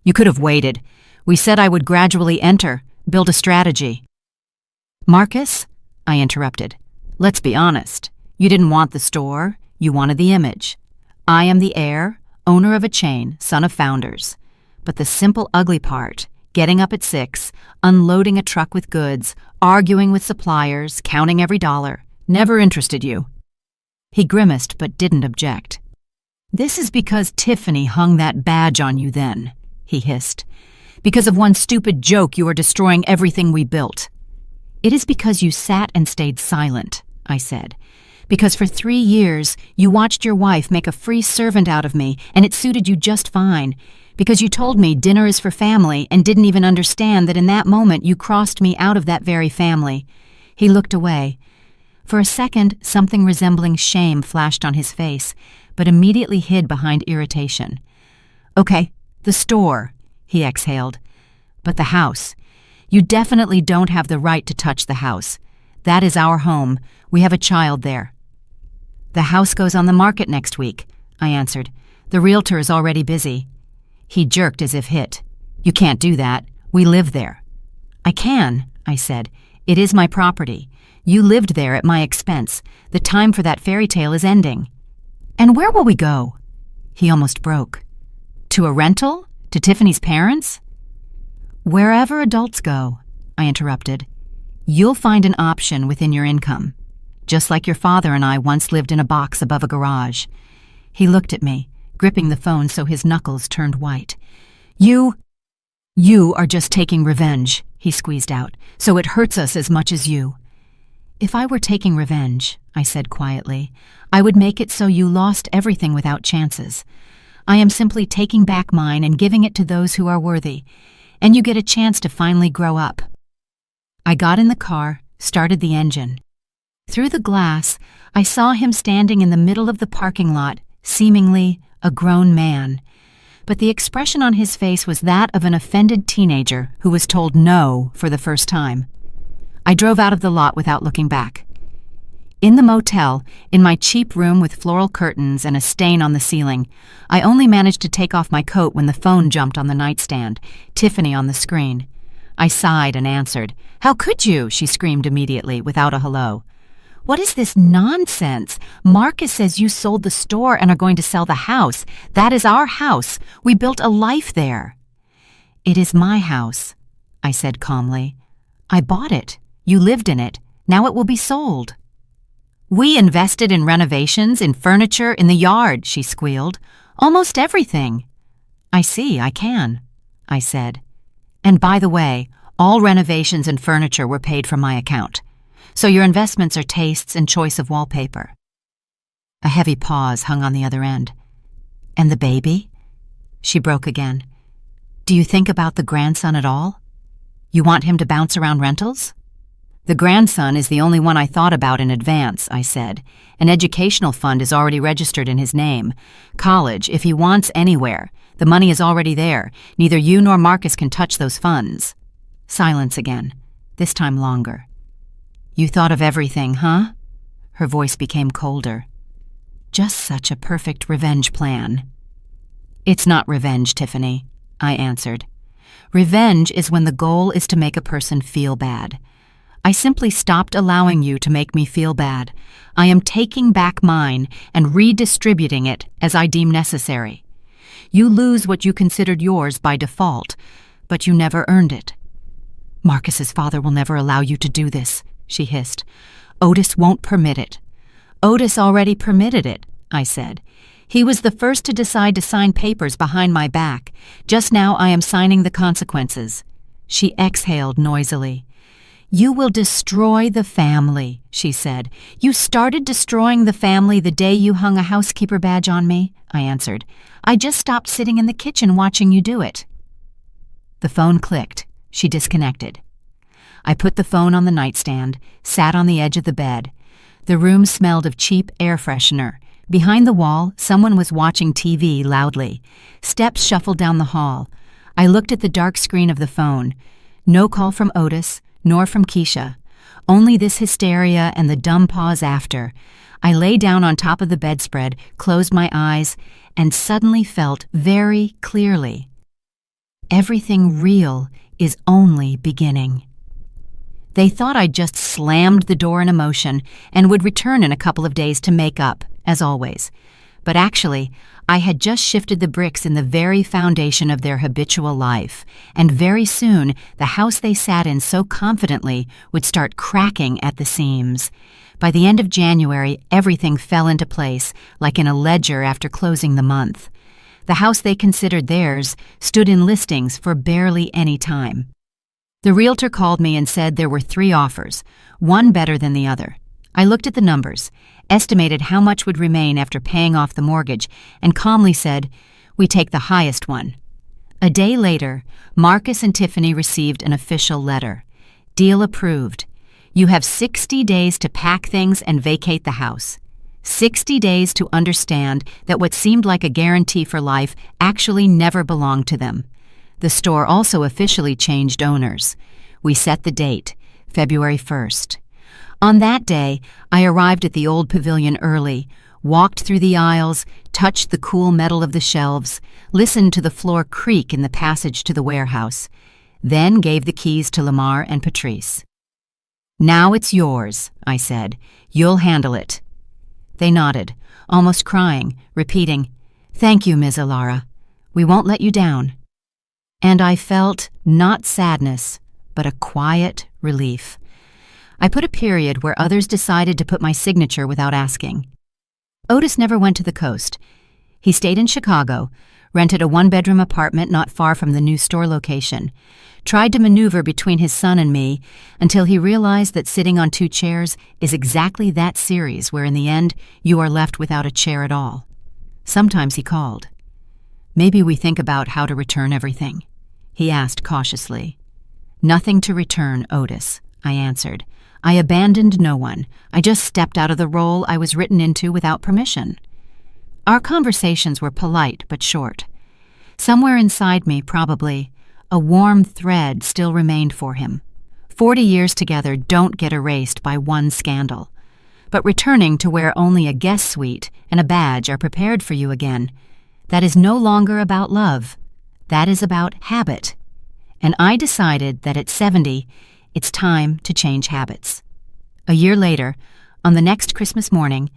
"You could have waited. We said I would gradually enter, build a strategy." "Marcus," I interrupted, "let's be honest. You didn't want the store. You wanted the image. I am the heir, owner of a chain, son of founders. But the simple ugly part, getting up at 6, unloading a truck with goods, arguing with suppliers, counting every dollar, never interested you." He grimaced but didn't object. "This is because Tiffany hung that badge on you then," he hissed. "Because of one stupid joke you are destroying everything we built." "It is because you sat and stayed silent," I said. "Because for 3 years you watched your wife make a free servant out of me and it suited you just fine. Because you told me dinner is for family and didn't even understand that in that moment you crossed me out of that very family." He looked away. For a second, something resembling shame flashed on his face, but immediately hid behind irritation. "Okay, the store," he exhaled. "But the house. You definitely don't have the right to touch the house. That is our home. We have a child there." "The house goes on the market next week," I answered. "The realtor is already busy." He jerked as if hit. "You can't do that. We live there." "I can," I said. "It is my property. You lived there at my expense. The time for that fairy tale is ending." "And where will we go?" He almost broke. "To a rental? To Tiffany's parents?" "Wherever adults go," I interrupted. "You'll find an option within your income. Just like your father and I once lived in a box above a garage." He looked at me, gripping the phone so his knuckles turned white. "You—" "You are just taking revenge," he squeezed out, "so it hurts us as much as you." "If I were taking revenge," I said quietly, "I would make it so you lost everything without chances. I am simply taking back mine and giving it to those who are worthy, and you get a chance to finally grow up." I got in the car, started the engine. Through the glass, I saw him standing in the middle of the parking lot, seemingly a grown man. But the expression on his face was that of an offended teenager who was told no for the first time. I drove out of the lot without looking back. In the motel, in my cheap room with floral curtains and a stain on the ceiling, I only managed to take off my coat when the phone jumped on the nightstand, Tiffany on the screen. I sighed and answered. "How could you?" she screamed immediately, without a hello. "What is this nonsense? Marcus says you sold the store and are going to sell the house. That is our house. We built a life there." "It is my house," I said calmly. "I bought it. You lived in it. Now it will be sold." "We invested in renovations, in furniture, in the yard," she squealed. "Almost everything." "I see, I can," I said. "And by the way, all renovations and furniture were paid from my account. So your investments are tastes and choice of wallpaper." A heavy pause hung on the other end. "And the baby?" She broke again. "Do you think about the grandson at all? You want him to bounce around rentals?" "The grandson is the only one I thought about in advance," I said. "An educational fund is already registered in his name. College, if he wants anywhere. The money is already there. Neither you nor Marcus can touch those funds." Silence again, this time longer. "You thought of everything, huh?" Her voice became colder. "Just such a perfect revenge plan." "It's not revenge, Tiffany," I answered. "Revenge is when the goal is to make a person feel bad. I simply stopped allowing you to make me feel bad. I am taking back mine and redistributing it as I deem necessary. You lose what you considered yours by default, but you never earned it." "Marcus's father will never allow you to do this," she hissed. "Otis won't permit it." "Otis already permitted it," I said. "He was the first to decide to sign papers behind my back. Just now I am signing the consequences." She exhaled noisily. "You will destroy the family," she said. "You started destroying the family the day you hung a housekeeper badge on me," I answered. "I just stopped sitting in the kitchen watching you do it." The phone clicked. She disconnected. I put the phone on the nightstand, sat on the edge of the bed. The room smelled of cheap air freshener. Behind the wall, someone was watching TV loudly. Steps shuffled down the hall. I looked at the dark screen of the phone. No call from Otis, nor from Keisha. Only this hysteria and the dumb pause after. I lay down on top of the bedspread, closed my eyes, and suddenly felt very clearly. Everything real is only beginning. They thought I'd just slammed the door in emotion and would return in a couple of days to make up, as always. But actually, I had just shifted the bricks in the very foundation of their habitual life, and very soon the house they sat in so confidently would start cracking at the seams. By the end of January, everything fell into place, like in a ledger after closing the month. The house they considered theirs stood in listings for barely any time. The realtor called me and said there were 3 offers, one better than the other. I looked at the numbers, estimated how much would remain after paying off the mortgage, and calmly said, "We take the highest one." A day later, Marcus and Tiffany received an official letter. "Deal approved. You have 60 days to pack things and vacate the house. 60 days to understand that what seemed like a guarantee for life actually never belonged to them." The store also officially changed owners. We set the date, February 1st. On that day, I arrived at the old pavilion early, walked through the aisles, touched the cool metal of the shelves, listened to the floor creak in the passage to the warehouse, then gave the keys to Lamar and Patrice. "Now it's yours," I said. "You'll handle it." They nodded, almost crying, repeating, "Thank you, Ms. Alara. We won't let you down." And I felt not sadness, but a quiet relief. I put a period where others decided to put my signature without asking. Otis never went to the coast. He stayed in Chicago, rented a one-bedroom apartment not far from the new store location, tried to maneuver between his son and me until he realized that sitting on two chairs is exactly that series where in the end you are left without a chair at all. Sometimes he called. "Maybe we think about how to return everything," he asked cautiously. "Nothing to return, Otis," I answered. "I abandoned no one. I just stepped out of the role I was written into without permission." Our conversations were polite but short. Somewhere inside me, probably, a warm thread still remained for him. 40 years together don't get erased by one scandal. But returning to where only a guest suite and a badge are prepared for you again, that is no longer about love. That is about habit. And I decided that at 70, it's time to change habits. A year later, on the next Christmas morning,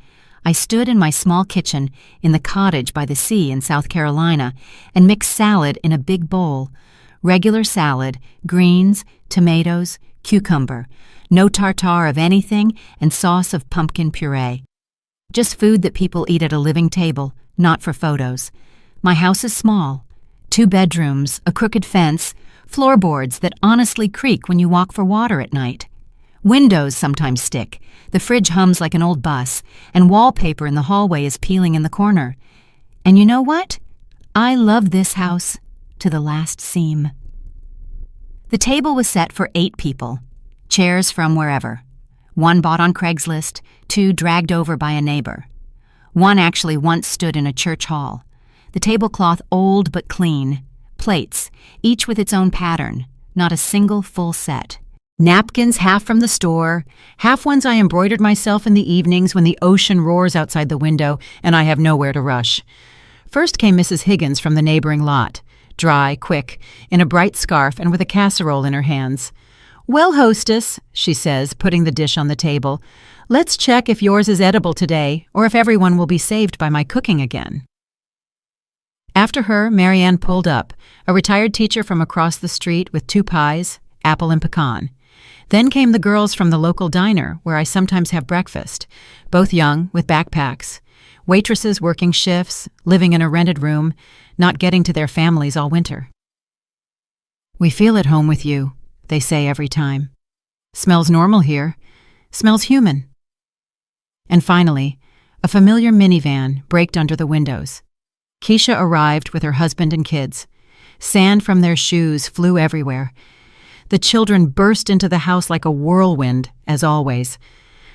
I stood in my small kitchen in the cottage by the sea in South Carolina and mixed salad in a big bowl. Regular salad, greens, tomatoes, cucumber, no tartare of anything, and sauce of pumpkin puree. Just food that people eat at a living table, not for photos. My house is small. 2 bedrooms, a crooked fence, floorboards that honestly creak when you walk for water at night. Windows sometimes stick, the fridge hums like an old bus, and wallpaper in the hallway is peeling in the corner. And you know what? I love this house to the last seam. The table was set for 8 people, chairs from wherever. 1 bought on Craigslist, 2 dragged over by a neighbor. 1 actually once stood in a church hall. The tablecloth old but clean. Plates, each with its own pattern, not a single full set. Napkins half from the store, half ones I embroidered myself in the evenings when the ocean roars outside the window and I have nowhere to rush. First came Mrs. Higgins from the neighboring lot, dry, quick, in a bright scarf and with a casserole in her hands. "Well, hostess," she says, putting the dish on the table, "let's check if yours is edible today or if everyone will be saved by my cooking again." After her, Marianne pulled up, a retired teacher from across the street with 2 pies, apple and pecan. Then came the girls from the local diner, where I sometimes have breakfast, both young, with backpacks. Waitresses working shifts, living in a rented room, not getting to their families all winter. "We feel at home with you," they say every time. "Smells normal here. Smells human." And finally, a familiar minivan braked under the windows. Keisha arrived with her husband and kids. Sand from their shoes flew everywhere. The children burst into the house like a whirlwind, as always.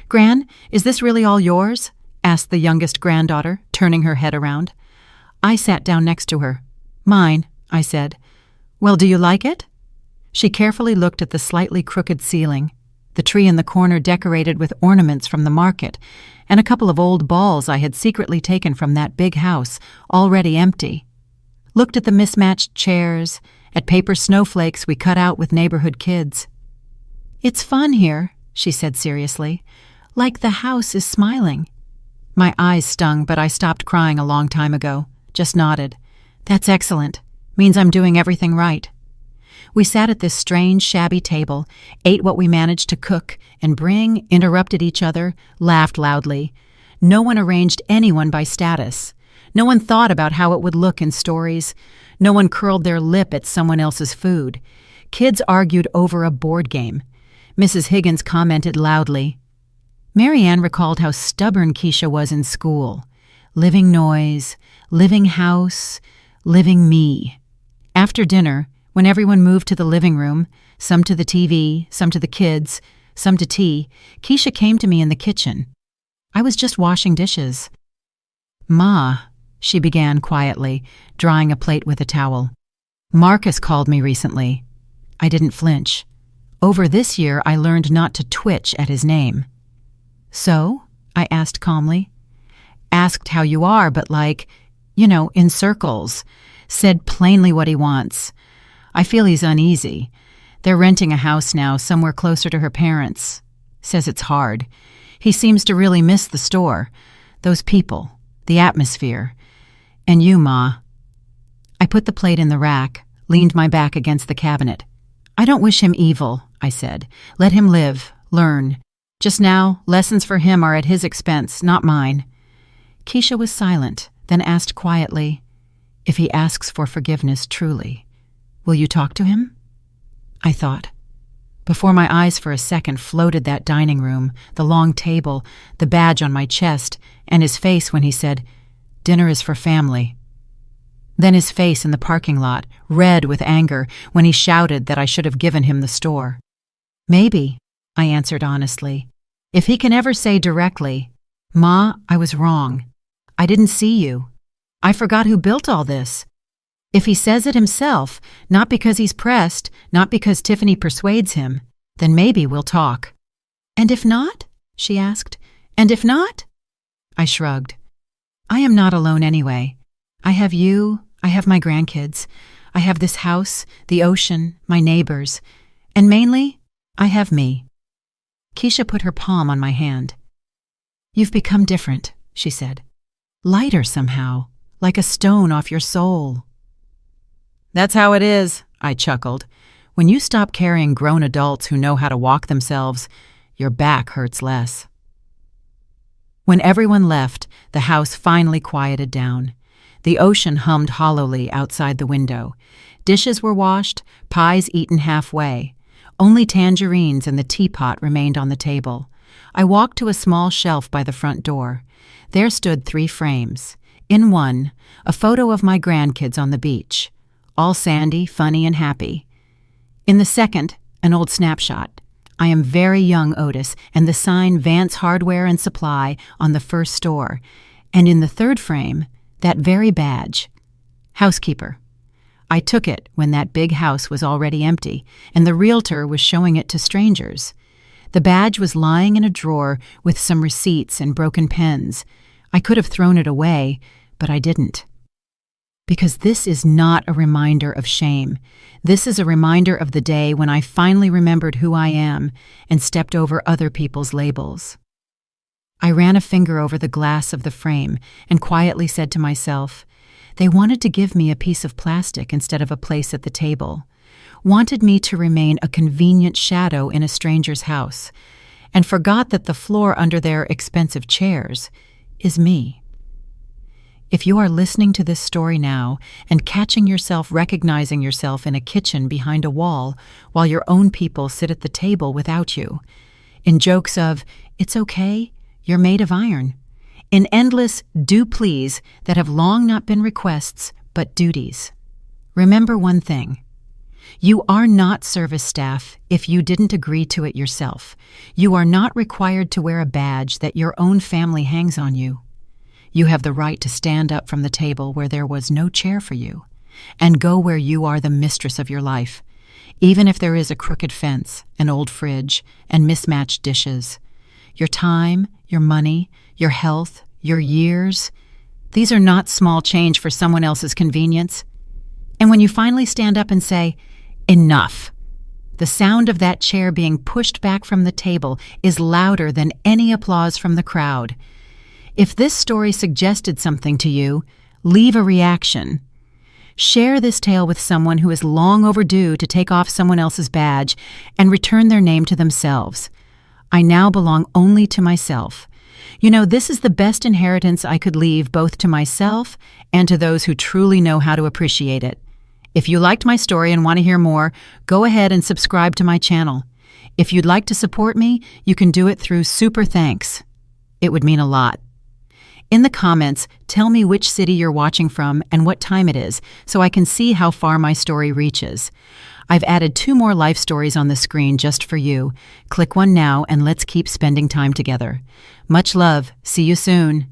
"Gran, is this really all yours?" asked the youngest granddaughter, turning her head around. I sat down next to her. "Mine," I said. "Well, do you like it?" She carefully looked at the slightly crooked ceiling, the tree in the corner decorated with ornaments from the market, and a couple of old balls I had secretly taken from that big house, already empty. Looked at the mismatched chairs, at paper snowflakes we cut out with neighborhood kids. "It's fun here," she said seriously. "Like the house is smiling." My eyes stung, but I stopped crying a long time ago. Just nodded. "That's excellent. Means I'm doing everything right." We sat at this strange, shabby table, ate what we managed to cook and bring, interrupted each other, laughed loudly. No one arranged anyone by status. No one thought about how it would look in stories. No one curled their lip at someone else's food. Kids argued over a board game. Mrs. Higgins commented loudly. Marianne recalled how stubborn Keisha was in school. Living noise, living house, living me. After dinner, when everyone moved to the living room, some to the TV, some to the kids, some to tea, Keisha came to me in the kitchen. I was just washing dishes. "Ma," she began quietly, drying a plate with a towel. "Marcus called me recently." I didn't flinch. Over this year, I learned not to twitch at his name. "So?" I asked calmly. Asked how you are, but in circles. Said plainly what he wants. I feel he's uneasy. They're renting a house now, somewhere closer to her parents. Says it's hard. He seems to really miss the store, those people, the atmosphere. And you, Ma. I put the plate in the rack, leaned my back against the cabinet. "I don't wish him evil," I said. "Let him live, learn. Just now, lessons for him are at his expense, not mine." Keisha was silent, then asked quietly, If he asks for forgiveness truly, will you talk to him? I thought. Before my eyes for a second floated that dining room, the long table, the badge on my chest, and his face when he said, "Dinner is for family." Then his face in the parking lot, red with anger, when he shouted that I should have given him the store. Maybe, I answered honestly. If he can ever say directly, "Ma, I was wrong. I didn't see you. I forgot who built all this." If he says it himself, not because he's pressed, not because Tiffany persuades him, then maybe we'll talk. "And if not?" she asked. "And if not?" I shrugged. I am not alone anyway. I have you, I have my grandkids, I have this house, the ocean, my neighbors, and mainly, I have me. Keisha put her palm on my hand. "You've become different," she said. "Lighter somehow, like a stone off your soul." "That's how it is," I chuckled. "When you stop carrying grown adults who know how to walk themselves, your back hurts less." When everyone left, the house finally quieted down. The ocean hummed hollowly outside the window. Dishes were washed, pies eaten halfway. Only tangerines and the teapot remained on the table. I walked to a small shelf by the front door. There stood 3 frames. In one, a photo of my grandkids on the beach, all sandy, funny, and happy. In the second, an old snapshot. I am very young Otis, and the sign Vance Hardware and Supply on the first store. And in the third frame, that very badge. Housekeeper. I took it when that big house was already empty, and the realtor was showing it to strangers. The badge was lying in a drawer with some receipts and broken pens. I could have thrown it away, but I didn't. Because this is not a reminder of shame. This is a reminder of the day when I finally remembered who I am and stepped over other people's labels. I ran a finger over the glass of the frame and quietly said to myself, they wanted to give me a piece of plastic instead of a place at the table, wanted me to remain a convenient shadow in a stranger's house, and forgot that the floor under their expensive chairs is me. If you are listening to this story now and catching yourself recognizing yourself in a kitchen behind a wall while your own people sit at the table without you, in jokes of, "It's okay, you're made of iron," in endless do please that have long not been requests but duties, remember one thing. You are not service staff if you didn't agree to it yourself. You are not required to wear a badge that your own family hangs on you. You have the right to stand up from the table where there was no chair for you, and go where you are the mistress of your life, even if there is a crooked fence, an old fridge, and mismatched dishes. Your time, your money, your health, your years, these are not small change for someone else's convenience. And when you finally stand up and say, "Enough," the sound of that chair being pushed back from the table is louder than any applause from the crowd. If this story suggested something to you, leave a reaction. Share this tale with someone who is long overdue to take off someone else's badge and return their name to themselves. I now belong only to myself. You know, this is the best inheritance I could leave both to myself and to those who truly know how to appreciate it. If you liked my story and want to hear more, go ahead and subscribe to my channel. If you'd like to support me, you can do it through Super Thanks. It would mean a lot. In the comments, tell me which city you're watching from and what time it is, so I can see how far my story reaches. I've added 2 more life stories on the screen just for you. Click one now and let's keep spending time together. Much love. See you soon.